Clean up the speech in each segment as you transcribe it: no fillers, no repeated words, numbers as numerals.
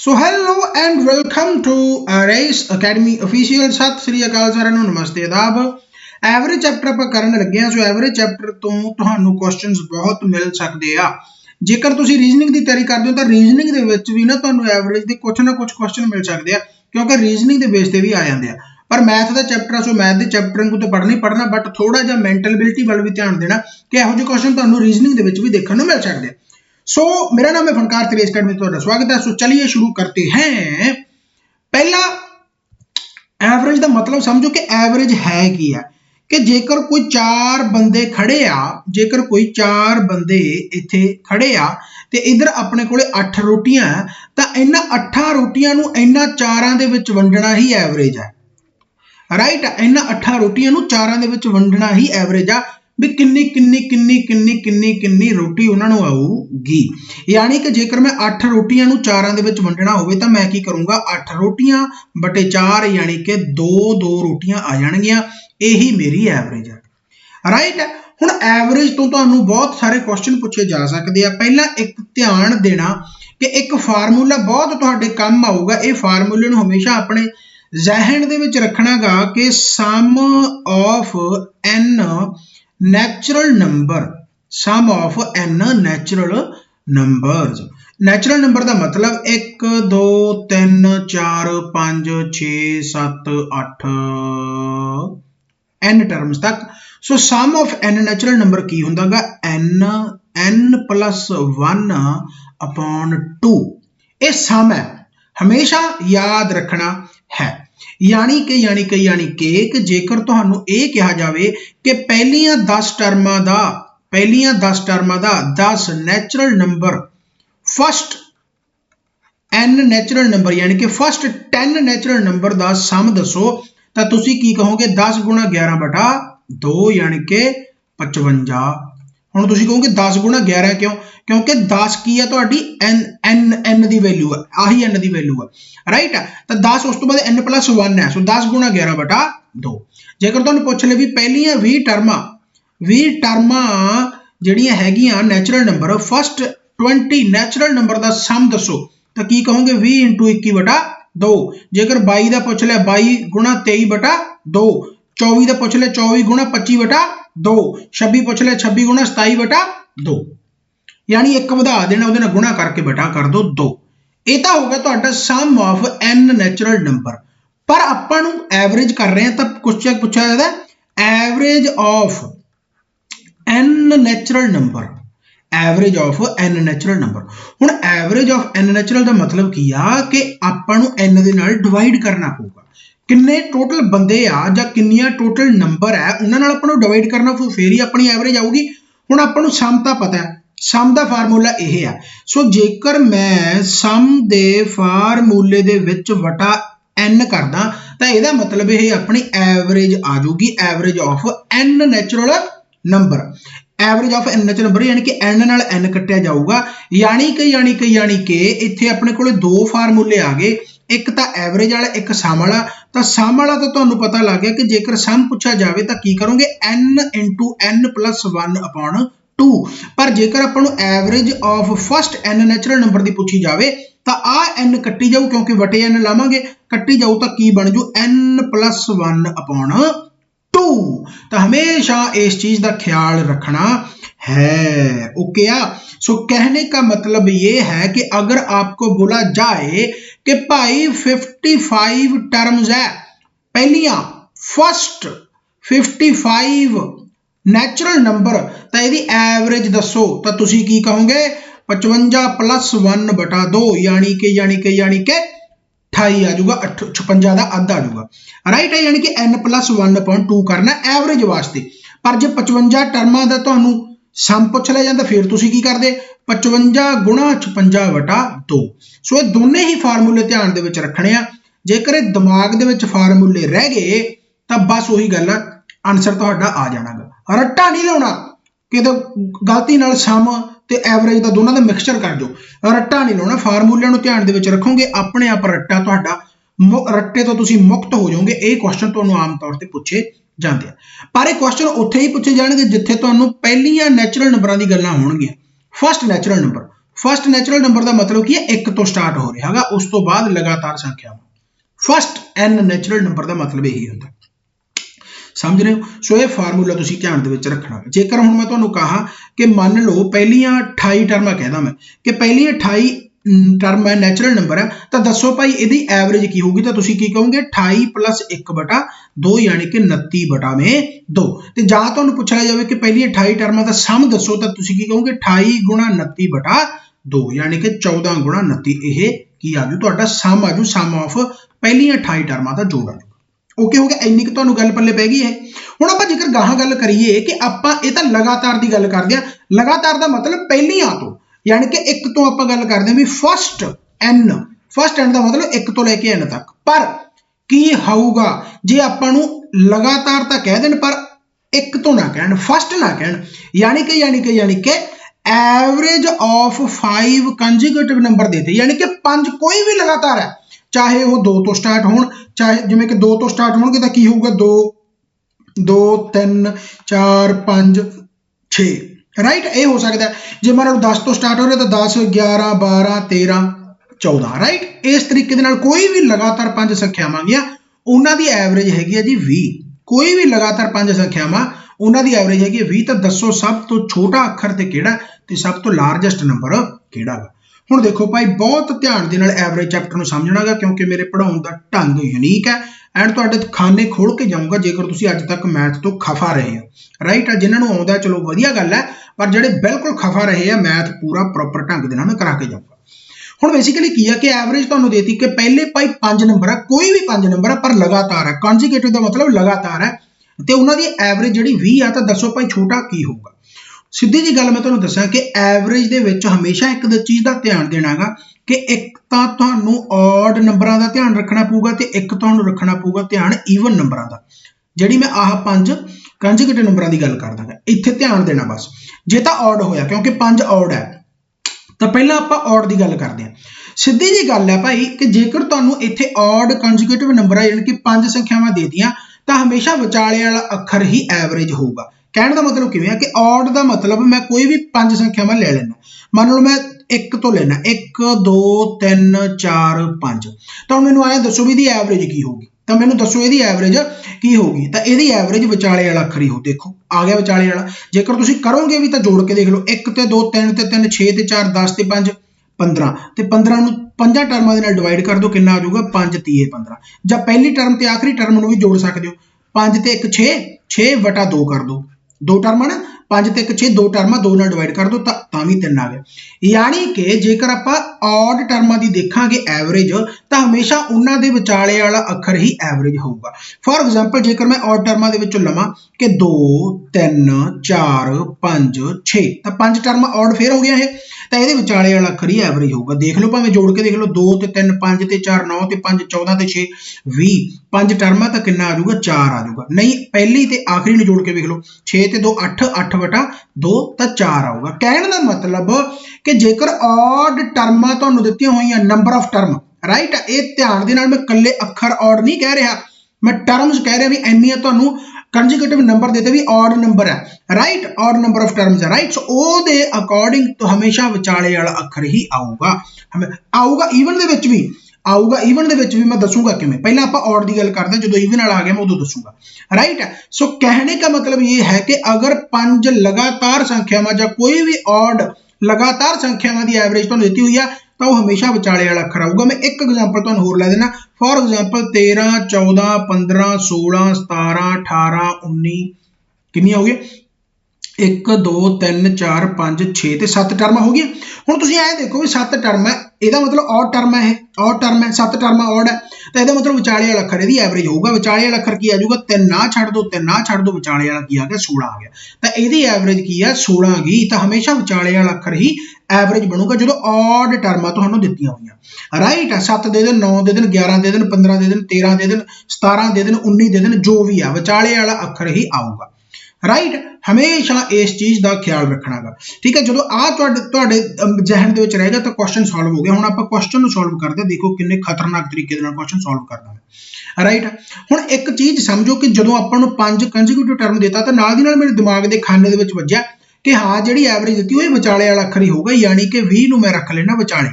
So hello and welcome to race academy official. Sat Shri अकाल सारिਆਂ ਨੂੰ नमस्ते आदाब। एवरेज चैप्टर ਆਪਾਂ ਕਰਨ ਲੱਗੇ ਹਾਂ। सो एवरेज चैप्टर ਤੋਂ ਤੁਹਾਨੂੰ ਕੁਐਸਚਨਸ ਬਹੁਤ ਮਿਲ ਸਕਦੇ ਆ। ਜੇਕਰ ਤੁਸੀਂ ਰੀਜ਼ਨਿੰਗ ਦੀ ਤਿਆਰੀ ਕਰਦੇ ਹੋ ਤਾਂ ਰੀਜ਼ਨਿੰਗ ਦੇ ਵਿੱਚ ਵੀ ਨਾ ਤੁਹਾਨੂੰ ਐਵਰੇਜ ਦੇ ਕੁਝ ਨਾ ਕੁਝ ਕੁਐਸਚਨ ਮਿਲ ਸਕਦੇ ਆ, ਕਿਉਂਕਿ ਰੀਜ਼ਨਿੰਗ ਦੇ ਬੇਸ ਤੇ ਵੀ ਆ ਜਾਂਦੇ ਆ। पर मैथ का चैप्टर है, सो मैथ के चैप्टर को तो पढ़ना ही पढ़ना, बट थोड़ा जिहा मैंटल एबिलिटी वाल भी ध्यान देना कि इहो जिहे क्वेश्चन तुहानूं रीजनिंग दे विच भी देखने को मिल सकते हैं। सो मेरा नाम है फनकार ते रेस अकेडमी, तुहाडा स्वागत है। सो चलिए शुरू करते हैं। पहला एवरेज का मतलब समझो कि एवरेज है की है कि जेकर कोई चार बंदे खड़े आ, जेकर कोई चार बंदे इत्थे खड़े आ ते इधर अपने कोले 8 रोटियां है, तो इन्हां 8 रोटियां नूं इन्हां चारां दे विच वंडना ही एवरेज है। राइट, इन्हां 8 रोटियां नूं चारां दे विच वंडना ही एवरेज आ भी किन्नी किन्नी किन्नी किन्नी किन्नी किन्नी रोटी उन्हां नूं आऊगी। यानी कि जेकर मैं 8 रोटियां नूं चारां दे विच वंडना होवे तां मैं की करूंगा, 8 रोटियां बटे 4 यानी कि 2 रोटियां आ जाणगियां। यही मेरी एवरेज है। राइट, हुण एवरेज तो तुहानूं बहुत सारे क्वेश्चन पूछे जा सकते हैं। पहला एक ध्यान देना कि एक फार्मूला बहुत तुहाडे काम आऊगा। ये फार्मूले नूं हमेशा अपने जहन दे विच रखना गा कि sum of n natural number, sum of n natural numbers. Natural number का मतलब 1 2 3 4 5 6 7 8 एन टर्म्स तक। सो सम ऑफ एन नैचुरल नंबर की हुंदा गा एन प्लस 1 अपॉन 2। ये सम है, हमेशा याद रखना है। यानी कि जेकर तुहानूं ये कहा जाए कि पहलियां 10 टर्मां दा 10 natural number, first n natural number यानी कि फस्ट 10 नैचुरल नंबर का सम दसो, तो तुसीं की कहोगे 10 गुणा 11 बटा 2 यानी कि 55। हुण तुसीं कहोगे 10 गुणा 11 क्यों? क्योंकि 10 की है तुहाडी एन की वैल्यू है, आही एन की वैल्यू है। राइट, तो 10 उस तो बाद एन प्लस 1 है। सो 10 गुणा 11 बटा 2। जेकर तुहानूं पुछ ले भी पहलियां 20 टर्मां जिहड़ियां हैगियां natural number, first 20 natural number का सम दसो, तो की कहोगे 20 इंटू 21 बटा 2। जेकर 22 का पुछ लिया 22 गुणा 23 बटा 2। 24 का पुछ लिया 24 गुणा 25 बटा 2। 26 पुछ लिया 26 गुणा 27 बटा 2। यानी एक वधा देना, उहदे नाल गुणा करके बटा कर दो 2। ये तो होगा तुहाडा सम ऑफ एन नैचुरल नंबर। पर आपां नूं एवरेज कर रहे हैं तो क्वेश्चन पूछा जाता है average of n natural number, average of n natural number. हुण एवरेज ऑफ एन नैचुरल का मतलब की आ कि आपां नूं एन दे नाल डिवाइड करना पऊगा। किन्ने टोटल बंदे आ जां किन्नियां टोटल नंबर है, उन्हां नाल आपां नूं डिवाइड करना, फिर ही अपनी एवरेज आऊगी। हुण आपां नूं सम तां पता है, सम का फार्मूला यह है। सो जेकर मैं सम दे फार्मूले दे विच वटा एन करदा तो यह मतलब यह अपनी एवरेज आ जाऊगी, average of n natural number. Average of n natural number यानी कि एन नाल एन कट्टिया जाऊगा। यानी कि इत्थे अपने कोले 2 फार्मूले आ गए, एक तो एवरेज वाला, एक सम वाला। तो सम वाला तो तुहानूं पता लग गया कि जेकर सम पूछा जाए तो की करोगे n into n plus 1 upon 2। पर जेकर आपां नूं average of first n natural number की पूछी जाए तो आ एन कट्टी जाऊ, क्योंकि वटे एन लावांगे, कट्टी जाऊ तो की बन जू एन प्लस 1 अपॉन 2। तो हमेशा इस चीज का ख्याल रखना है। ओके आ। सो कहने का मतलब ये है कि अगर आपको बोला जाए कि भाई 55 टर्म्स है, पहलियां फस्ट 55 नैचुरल नंबर, तो यदि एवरेज दसो तो तुसी की कहोगे 55 प्लस 1 बटा 2 यानी कि 28 आ जाऊगा, 56 का अद्धा आ जाऊगा। राइट है, यानी कि एन प्लस 1/2 करना एवरेज वास्ते। पर जो 55 टर्मां दा तुहानूं सम पुछ लिया जाता फिर तुसी की करदे 55 गुणा 56 बटा 2। सो ये दोनों ही फार्मूले ध्यान दे विच रखने आ। जेकर दिमाग दे विच फार्मूले रह गए तो बस उही गल है, आंसर तुहाडा आ जाना गा। रट्टा नहीं लाउणा कि गलती नाल सम ते एवरेज का दोनों का मिक्सचर कर दो, रट्टा नहीं लाउणा। फार्मूलिਆਂ ਨੂੰ ध्यान दे विच रखोगे, अपने आप रट्टा तुहाडा रट्टे तो तुसी मुक्त हो जाओगे। ये क्वेश्चन तुहानूं आम तौर पर पूछे जाते हैं, पर ये क्वेश्चन उत्थे ही पूछे जाणगे जिथे तुहानूं पहलियां नैचुरल नंबरां दी गल्लां होणगीਆਂ। First natural number, first natural number का मतलब की है एक तो स्टार्ट हो रहा है, उस तो बाद लगातार संख्या। फस्ट n नैचुरल नंबर का मतलब यही होता, समझ रहे हो। सो ये फार्मूला तुसीं ध्यान दे विच रखना। जेकर हुण मैं तुहानूं कहा कि मान लो पहलियां 28 टर्मां कहदा मैं कि पहलियां 28 टर्म है नैचुरल नंबर है, तो दसो भाई इहदी एवरेज की होगी, तो तुसीं की कहोगे 28 + 1/2 यानी कि 29/2। तो जां तुहानूं पुछिया जावे कि पहलियां 28 टर्मां दा सम दसो, तो तुसीं की कहोगे 28 × 29/2 यानी कि 14 × 29। यह की आजू तुहाडा सम आजू, सम ऑफ पहलियां 28 टर्मां दा जोड़ आजू। ओके हो गया, इन्नी तुहानूं गल पल्ले पै गई है। हुण आपां जेकर गाहां गल करिए कि आपां इह तां लगातार की गल करदे हां, लगातार का मतलब पहलियां तो यानी कि एक तो आप गल करते हैं भी फस्ट एन का मतलब एक तो लैके एन तक। पर की होगा जे आपां नूं लगातार तो कह देन पर एक तो ना कहन, फस्ट ना कहन, यानी कि एवरेज ऑफ 5 कंजिक्यूटिव नंबर देते, यानी कि 5 कोई भी लगातार है, चाहे वो 2 तो स्टार्ट हो, चाहे जिमें कि 2 तो स्टार्ट होणगे तो की होगा 2 2 3 4 5 6 राइट। ये हो सकता है जे मान लो 10 तो स्टार्ट हो रहा तो 10 11 12 13 14 राइट। इस तरीके दे नाल कोई भी लगातार 5 संख्यावां गया उन्हां दी एवरेज हैगी है जी 20। कोई भी लगातार 5 संख्यावां उन्हां दी एवरेज हैगी 20। तो दसो सब तो छोटा अखर ते किहड़ा ते सब तो लार्जेस्ट नंबर किहड़ा गा। हुण देखो भाई बहुत ध्यान दे नाल एवरेज चैप्टर नूं समझना गा, क्योंकि मेरे पढ़ाउण दा ढंग यूनीक है एंड तुहाडे खाने खोल के जाऊंगा जेकर तुसीं अज तक मैथ तो खफा रहे हो राइट। जिन्हां नूं आउंदा चलो वधिया गल है, पर ਜਿਹੜੇ बिल्कुल खफा रहे हैं मैथ पूरा प्रॉपर ढंग दे नाल करा के जाऊंगा। हुण बेसिकली की है कि एवरेज तुहानूं देती कि पहले भाई 5 नंबर है, कोई भी 5 नंबर है पर लगातार है, कॉन्जिक्यूटिव का मतलब लगातार है, तो उन्हां दी एवरेज जिहड़ी 20 आ, तो दसो भाई छोटा की होगा। सीधी जी गल मैं तुहानूं दसां कि एवरेज दे विच हमेशा एक चीज़ का ध्यान देना गा कि एक तां तुहानूं ऑड नंबरां दा ध्यान रखना पऊगा ते एक तुहानूं रखना पऊगा ध्यान ईवन नंबरां दा। जिहड़ी मैं आह 5 कंजिक्यूटिव नंबरां दी गल करदा गा, इत्थे ध्यान देना बस। जे तां ऑड होया क्योंकि 5 ऑड है, तो पहला आपां ऑड की गल करते हैं। सीधी जी गल है भाई कि जेकर तुहानूं इत्थे ऑड कंजिक्यूटिव नंबर है यानी कि 5 संख्यावां दे दियां, तो हमेशा विचाले वाला अखर ही एवरेज होगा। कहने का मतलब किवें है कि ऑड का मतलब मैं कोई भी 5 संख्यावां ले लेना, मान लो मैं एक तो लेना 1 2 3 4 5, तो हुण मैनूं आया दसो भी एवरेज की होगी, तो मैनूं दसो इहदी एवरेज की होगी, तो इहदी एवरेज विचाले वाला अखर ही हो। देखो आ गया विचाले वाला। जेकर तुसीं करोगे भी तो जोड़ के देख लो, 1 ते 2 3 ते 3 6 ते 4 10 ते 5 15, तो 15 नूं 5 टर्मां दे नाल डिवाइड कर दो, कितना आ जाऊगा 5 3 15। जां पहली टर्म ते आखिरी टर्म नूं भी जोड़ सकते हो, 5 ते 1 6 6/2 कर दो, 2 टर्म ना 5 ते 1 6, 2 टर्म 2 नाल डिवाइड कर दो तां भी 3 आ गया। यानी कि जेकर आपां ऑड टर्मां दी देखांगे एवरेज, तो हमेशा उन्हां दे विचाले वाला अखर ही एवरेज होगा। फॉर एग्जाम्पल जेकर मैं ऑड टर्मां दे विचों लवां कि 2 3 4 5 6, तो 5 टर्म ऑड फिर हो गया है, तो ये विचाले वाला अखर ही एवरेज होगा। देख लो भावें जोड़ के देख लो, 2 ते 3 5 ते 4 9 ते 5 14 ते 6 20, 5 टर्म तो कितना आ जाऊगा 4 आ जाऊगा। नहीं पहली ते आखिरी नूं जोड़ के देख लो, 6 ते 2 8 8/2 तो 4 आऊगा। कहने का मतलब कि जेकर ऑड टर्मां तुहानूं दित्तियां होईयां नंबर ऑफ टर्म राइट, ये ध्यान दे नाल मैं कल्ले अखर ऑड नहीं कह रहा, मैं टर्म्स कह रहा भी इन्नियां तुहानूं कंजिक्यूटिव नंबर देते भी ऑड नंबर है right, odd number of terms है राइट। सो ओदे अकॉर्डिंग तो हमेशा विचाले वाला अखर ही आऊगा। आऊगा ईवन दे विच भी आऊगा, ईवन दे विच भी मैं दसूंगा किवें, पहले आपां ऑड की गल करदे जदों ईवन वाला आ गया मैं उदों दसूंगा राइट। सो कहने का मतलब ये है कि अगर 5 लगातार संख्यावां जां कोई भी ऑड लगातार संख्यावां की एवरेज तुहानूं दित्ती हुई है, तो वह हमेशा विचाले वाला अखर आऊगा। मैं एक एग्जाम्पल तुहानूं होर लै देना, फॉर एग्जाम्पल 13 14 15 16 17 18 19 कितनी हो गई 1 2 3 4 5 6 ते 7 टर्म हो गई। हुण तुसीं ऐ देखो भी 7 टर्म है, ਇਹਦਾ मतलब ऑड टर्म है, ऑड टर्म है 7 टर्म ऑड है, तो ਇਹਦਾ मतलब विचाले वाला अखर ਇਹਦੀ एवरेज होगा। विचाले वाला अखर की आ जाऊगा 3 ना छड़ दो 3 ना छड़ दो, विचाले वाला की आ गया 16 आ गया, तो ਇਹਦੀ एवरेज की है 16 गई। तो हमेशा विचाले वाला अखर ही एवरेज बनूगा जो ऑड टर्मां तुहानूं दित्तियां होईयां राइट। 7 दे देन 9 दे देन 11 दे देन 15 दे देन 13 दे देन 17 दे देन 19 दे देन, जो भी है विचाले वाला अखर ही आऊगा राइट। हमेशा इस चीज़ का ख्याल रखना गा ठीक है। जो तुहाडे जहन दे विच रहेगा तो क्वेश्चन सॉल्व हो गया। हुण आपां क्वेश्चन सॉल्व करते, देखो किन्ने खतरनाक तरीके दे नाल क्वेश्चन सॉल्व करदा मैं राइट। हुण एक चीज़ समझो कि जदों आपां नूं 5 कंजिक्यूटिव टर्म देता तो नाल दी नाल मेरे दिमाग के खाने दे विच वज्जिया कि हाँ जी एवरेज दी हुई विचाले वाला अखर ही होगा, यानी कि 20 नूं मैं रख लेना विचाले।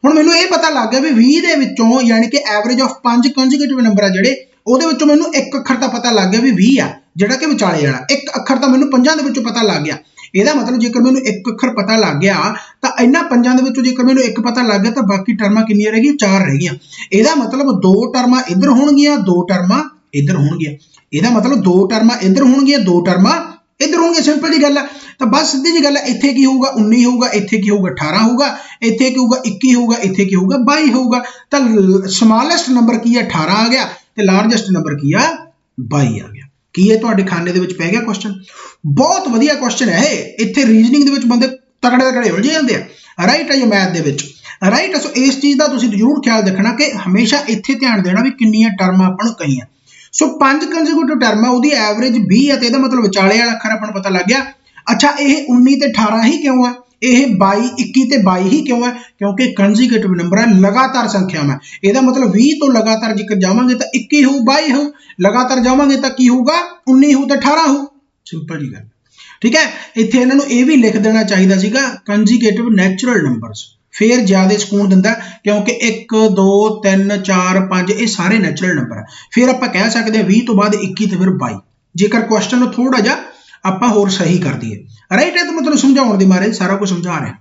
हुण मैनूं ये पता लग गया भी 20 दे विचों यानी कि एवरेज ऑफ 5 कंजुगेटिव नंबर आ जिहड़े ਉਹਦੇ ਵਿੱਚੋਂ ਮੈਨੂੰ ਇੱਕ ਅੱਖਰ ਤਾਂ ਪਤਾ ਲੱਗ ਗਿਆ ਵੀ 20 ਆ ਜਿਹੜਾ ਕਿ ਵਿਚਾਲੇ ਵਾਲਾ, ਇੱਕ ਅੱਖਰ ਤਾਂ ਮੈਨੂੰ ਪੰਜਾਂ ਦੇ ਵਿੱਚੋਂ ਪਤਾ ਲੱਗ ਗਿਆ। ਇਹਦਾ ਮਤਲਬ ਜੇਕਰ ਮੈਨੂੰ ਇੱਕ ਅੱਖਰ ਪਤਾ ਲੱਗ ਗਿਆ ਤਾਂ ਇਹਨਾਂ ਪੰਜਾਂ ਦੇ ਵਿੱਚੋਂ ਜੇਕਰ ਮੈਨੂੰ ਇੱਕ ਪਤਾ ਲੱਗ ਗਿਆ ਤਾਂ ਬਾਕੀ ਟਰਮਾਂ ਕਿੰਨੀਆਂ ਰਹਿ ਗਈਆਂ? 4 ਰਹਿ ਗਈਆਂ। ਇਹਦਾ ਮਤਲਬ 2 ਟਰਮਾਂ ਇੱਧਰ ਹੋਣਗੀਆਂ, 2 ਟਰਮਾਂ ਇੱਧਰ ਹੋਣਗੀਆਂ। ਇਹਦਾ ਮਤਲਬ 2 ਟਰਮਾਂ ਇੱਧਰ ਹੋਣਗੀਆਂ, 2 ਟਰਮਾਂ ਇੱਧਰ ਹੋਣਗੀਆਂ। ਸਿੰਪਲ ਜੀ ਗੱਲ ਹੈ। ਤਾਂ ਬਸ ਸਿੱਧੀ ਜੀ ਗੱਲ ਹੈ, ਇੱਥੇ ਕੀ ਹੋਊਗਾ? 19 ਹੋਊਗਾ, ਇੱਥੇ ਕੀ ਹੋਊਗਾ? 18 ਹੋਊਗਾ, ਇੱਥੇ ਕੀ ਹੋਊਗਾ? 21 ਹੋਊਗਾ, ਇੱਥੇ ਕੀ ਹੋਊਗਾ? 22 ਹੋਊਗਾ। ਤਾਂ ਸਮਾਲੈਸਟ ਨੰਬਰ ਕੀ ਹੈ? 18 ਆ ਗਿਆ ਤੇ ਲਾਰਜੈਸਟ ਨੰਬਰ ਕੀ ਆ? 22 ਆ ਗਿਆ। ਕੀ ਇਹ ਤੁਹਾਡੇ ਖਾਨੇ ਦੇ ਵਿੱਚ ਪੈ ਗਿਆ ਕੁਐਸਚਨ? ਬਹੁਤ ਵਧੀਆ ਕੁਐਸਚਨ ਹੈ ਇਹ। ਇੱਥੇ ਰੀਜ਼ਨਿੰਗ ਦੇ ਵਿੱਚ ਬੰਦੇ ਤਕੜੇ ਤਕੜੇ ਉਲਝ ਜਾਂਦੇ ਆ, ਰਾਈਟ ਹੈ, ਜਾਂ ਮੈਥ ਦੇ ਵਿੱਚ, ਰਾਈਟ। ਸੋ ਇਸ ਚੀਜ਼ ਦਾ ਤੁਸੀਂ ਜ਼ਰੂਰ ਖਿਆਲ ਰੱਖਣਾ ਕਿ ਹਮੇਸ਼ਾ ਇੱਥੇ ਧਿਆਨ ਦੇਣਾ ਵੀ ਕਿੰਨੀਆਂ ਟਰਮਾਂ ਆਪਾਂ ਨੂੰ ਕਹੀਆਂ। ਸੋ 5 ਕੰਜੂਗੇਟਿਵ ਟਰਮ ਹੈ, ਉਹਦੀ ਐਵਰੇਜ 20 ਹੈ ਤੇ ਇਹਦਾ ਮਤਲਬ ਵਿਚਾਲੇ ਵਾਲਾ ਅੱਖਰ ਆਪਾਂ ਨੂੰ ਪਤਾ ਲੱਗ ਗਿਆ। ਅੱਛਾ, ਇਹ 19 ਤੇ 18 ਹੀ ਕਿਉਂ ਹੈ? ਇਹ 22 21 ਤੇ 22 ਹੀ ਕਿਉਂ ਹੈ? क्योंकि कंजुगेटिव नंबर है, लगातार संख्या में। ਇਹਦਾ मतलब 20 तो लगातार जिक्र जावांगे तो 21 हो, 22 हो, लगातार जावांगे तो की होगा? 19 हो तो 18 हो। सिंपल जी गल, ठीक है। इत्थे इन्हां नूं ये भी लिख देना चाहिए सीगा कंजुगेटिव नैचुरल नंबरस, फिर ज्यादा सकून दिंदा, क्योंकि 1 2 3 4 5 ये सारे नैचुरल नंबर है। फिर आप कह सकते हैं 20 तो बाद 21 तो फिर 22, जेकर क्वेश्चन थोड़ा जा आप होर सही कर दईए, राइट है। तो मतलब समझाउण दे मारे सारा कुछ समझा रहा,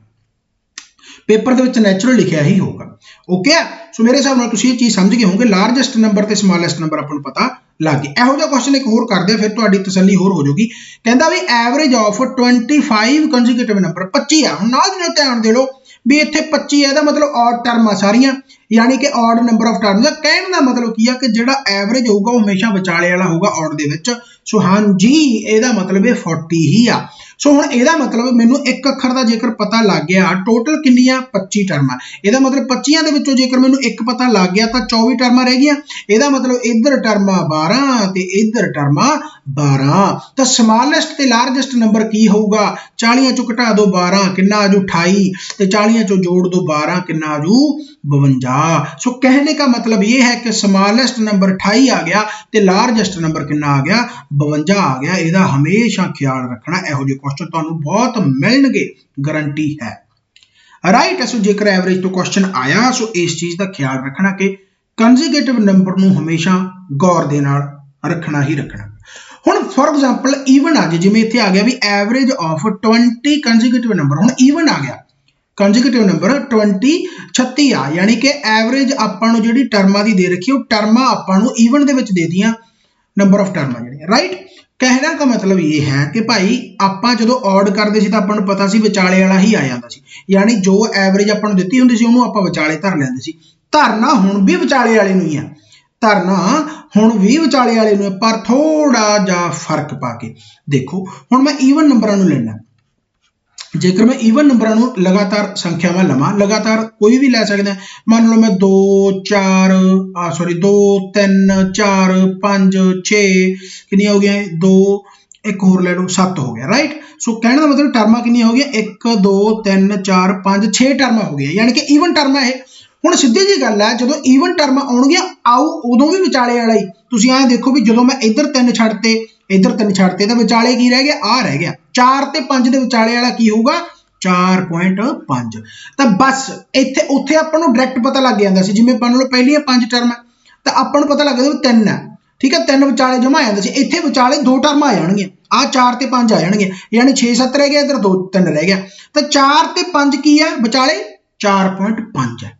पेपर ਦੇ ਵਿੱਚ ਨੈਚੁਰਲ ਲਿਖਿਆ ਹੀ ਹੋਊਗਾ। ਓਕੇ ਆ। ਸੋ ਮੇਰੇ ਹਿਸਾਬ ਨਾਲ ਤੁਸੀਂ ਇਹ ਚੀਜ਼ ਸਮਝ ਗਏ ਹੋਵੋਗੇ। ਲਾਰਜੈਸਟ ਨੰਬਰ ਤੇ ਸਮਾਲੈਸਟ ਨੰਬਰ ਆਪਾਂ ਨੂੰ ਪਤਾ ਲੱਗ ਗਿਆ। ਇਹੋ ਜਿਹਾ ਕੁਐਸਚਨ ਇੱਕ ਹੋਰ ਕਰਦੇ ਆ, ਫਿਰ ਤੁਹਾਡੀ ਤਸੱਲੀ ਹੋਰ ਹੋ ਜਾਊਗੀ। ਕਹਿੰਦਾ ਵੀ ਐਵਰੇਜ ਆਫ 25 ਕੰਜੂਗੇਟਿਵ ਨੰਬਰ 25 ਆ। ਹੁਣ ਨਾਲ ਧਿਆਨ ਦੇ ਲਓ ਵੀ ਇੱਥੇ 25 ਹੈ, ਇਹਦਾ ਮਤਲਬ ਔਡ ਟਰਮਾਂ ਸਾਰੀਆਂ, यानी कि ऑड नंबर ऑफ टर्म्स। कहने का मतलब की है कि जो एवरेज होगा वो हमेशा विचाले वाला होगा ऑड दे विच। सो हाँ जी, ਇਹਦਾ मतलब ये 40 ही आ। सो हुण ਇਹਦਾ मतलब मैनू एक अखर का जेकर पता लग गया, टोटल किन्नियां 25 टर्मां। ਇਹਦਾ मतलब 25 ਦੇ ਵਿੱਚੋਂ जेकर मैनू एक पता लग गया तो 24 टर्मां रह गईयां। ਇਹਦਾ मतलब इधर टर्मां 12 ते इधर टर्मां 12। तो स्मॉलेस्ट ते लार्जेस्ट नंबर की होगा? 40 चों घटा दो 12 किन्ना आजू 28 ते 40 चों जोड़ दो 12 किन्ना आजू 52। सो कहने का मतलब ये है कि स्मॉलेस्ट नंबर 28 आ गया ते लार्जेस्ट नंबर कितना आ गया? 52 आ गया। ਇਹਦਾ हमेशा ख्याल रखना, ਇਹੋ ਜਿਹੇ क्वेश्चन ਤੁਹਾਨੂੰ बहुत मिलणगे, गारंटी है, राइट। सो जेकर एवरेज तो क्वेश्चन आया, सो इस चीज का ख्याल रखना कि कंजुगेटिव नंबर ਨੂੰ हमेशा गौर ਦੇ ਨਾਲ रखना ही रखना। ਹੁਣ फॉर एग्जांपल ईवन आ जाए, जिवें ਇੱਥੇ आ गया भी एवरेज ऑफ 20 कंजुगेटिव नंबर। ਹੁਣ ईवन आ गया कंजुगेटिव नंबर 20 36 आ, यानी कि एवरेज आपां नूं जिहड़ी टर्मां दी दे रखी, वो टर्मां आपां नूं ईवन दे विच दे दियां, नंबर ऑफ टर्मां जिहड़ियां, राइट। कहने का मतलब ये है कि भाई आपां जदों ऑड करदे सी तां आपां नूं पता सी विचाले वाला ही आ जांदा सी, यानी जो एवरेज आपां नूं दित्ती हुंदी सी उहनूं आपां विचाले धर लैंदे सी। धरना हुण भी विचाले वाले नूं ही आ, धरना हुण भी विचाले वाले नूं, पर थोड़ा जा फर्क पा के देखो। हुण मैं ईवन नंबरां नूं लैना, जेकर मैं ईवन नंबरां नूं लगातार संख्यावां लवां, लगातार कोई भी लै सकदा, मान लो मैं 2 4 2 3 4 5 6 कितनी हो गई? 2 एक होर ले लो 7 हो गया, राइट। सो कहने का मतलब टर्मां कितनी हो गई? 1 2 3 4 5 6 टर्मां हो गई, यानी कि ईवन टर्मां है। ਹੁਣ ਸਿੱਧੀ ਜੀ ਗੱਲ ਹੈ, ਜਦੋਂ ਈਵਨ ਟਰਮਾਂ ਆਉਣਗੀਆਂ ਆਓ ਉਦੋਂ ਵੀ ਵਿਚਾਲੇ ਵਾਲਾ ਹੀ। ਤੁਸੀਂ ਐਂ ਦੇਖੋ ਵੀ ਜਦੋਂ ਮੈਂ ਇੱਧਰ 3 ਛੱਡਤੇ, ਇੱਧਰ 3 ਛੱਡਤੇ ਤਾਂ ਵਿਚਾਲੇ ਕੀ ਰਹਿ ਗਿਆ? ਆ ਰਹਿ ਗਿਆ। 4 ਤੇ 5 ਦੇ ਵਿਚਾਲੇ ਵਾਲਾ ਕੀ ਹੋਊਗਾ? 4.5। ਤਾਂ ਬਸ ਇੱਥੇ ਉੱਥੇ ਆਪਾਂ ਨੂੰ ਡਾਇਰੈਕਟ ਪਤਾ ਲੱਗ ਜਾਂਦਾ ਸੀ, ਜਿਵੇਂ ਮੰਨ ਲਓ ਪਹਿਲੀਆਂ 5 ਟਰਮਾਂ ਤਾਂ ਆਪਾਂ ਨੂੰ ਪਤਾ ਲੱਗਦਾ ਵੀ 3 ਹੈ, ਠੀਕ ਹੈ, 3 ਵਿਚਾਲੇ ਜਮਾ ਆ ਜਾਂਦਾ ਸੀ। ਇੱਥੇ ਵਿਚਾਲੇ 2 ਟਰਮਾਂ ਆ ਜਾਣਗੀਆਂ, ਆ 4 ਤੇ 5 ਆ ਜਾਣਗੇ, यानी 6 7 ਰਹਿ ਗਿਆ, ਇੱਧਰ 2 3 ਰਹਿ ਗਿਆ। ਤਾਂ 4 ਤੇ 5 ਕੀ ਹੈ? ਵਿਚਾਲੇ 4.5 ਹੈ।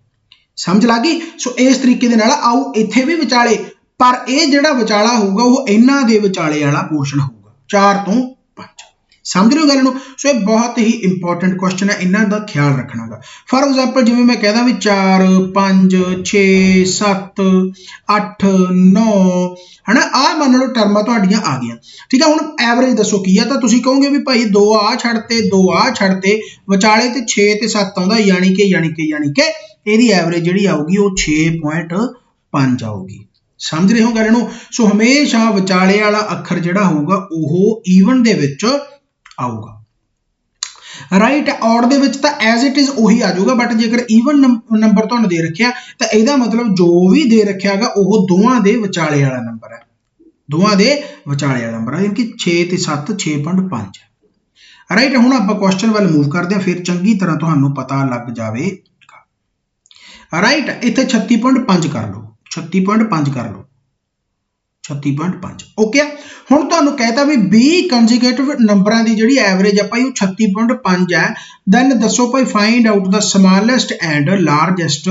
समझ लग गई। सो इस तरीके दे नाल आओ इत्थे भी विचाले, पर यह जिहड़ा विचाला होगा वो इन्हां दे विचाले वाला पोर्शन होगा, 4 तो 5। समझ रहे हो गल नूं? सो ये बहुत ही इंपॉर्टेंट क्वेश्चन है, इन्हां दा ख्याल रखना गा। फॉर एग्जांपल जिवें मैं कहदा भी 4 5 6 7 8 9 है ना, आ मान लो टर्मां तुहाडियां आ गईयां, ठीक है। हुण एवरेज दसो की है, तो तुसीं कहोगे भी भाई 2 आ छड्डते 2 आ छड्डते, विचाले ते 6 ते 7 आउंदा, यानी कि ਇਹਦੀ एवरेज ਜਿਹੜੀ ਆਊਗੀ ਉਹ 6.5 ਆਊਗੀ। ਸਮਝ ਰਹੇ ਹੋ ਗੱਲ ਨੂੰ? ਸੋ ਹਮੇਸ਼ਾ ਵਿਚਾਲੇ ਵਾਲਾ ਅੱਖਰ ਜਿਹੜਾ ਹੋਊਗਾ ਉਹ ਈਵਨ ਦੇ ਵਿੱਚ ਆਊਗਾ, ਰਾਈਟ। ਔਡ ਦੇ ਵਿੱਚ ਤਾਂ ਐਜ਼ ਇਟ ਇਜ਼ ਉਹੀ ਆ ਜਾਊਗਾ, ਬਟ ਜੇਕਰ ਈਵਨ ਨੰਬਰ ਤੁਹਾਨੂੰ ਦੇ ਰੱਖਿਆ ਤਾਂ ਇਹਦਾ ਮਤਲਬ ਜੋ ਵੀ ਦੇ ਰੱਖਿਆਗਾ ਉਹ ਦੋਵਾਂ ਦੇ ਵਿਚਾਲੇ ਵਾਲਾ ਨੰਬਰ ਹੈ, ਦੋਵਾਂ ਦੇ ਵਿਚਾਲੇ ਵਾਲਾ ਨੰਬਰ ਹੈ, ਯਾਨੀ ਕਿ 6 ਤੇ 7 6.5 ਹੈ, राइट। हुण आपां क्वेश्चन वाल मूव करते हैं, फिर चंगी तरह तुहानूं पता लग जाएगा। राइट, इत्थे 36.5 कर लो, 36.5 कर लो, 36.5 ओके। हुण तुहानूं कहता भी 20 कंजुगेटिव नंबरां दी जिहड़ी एवरेज आ भाई 36.5 है। दैन दसो भाई find out the smallest and largest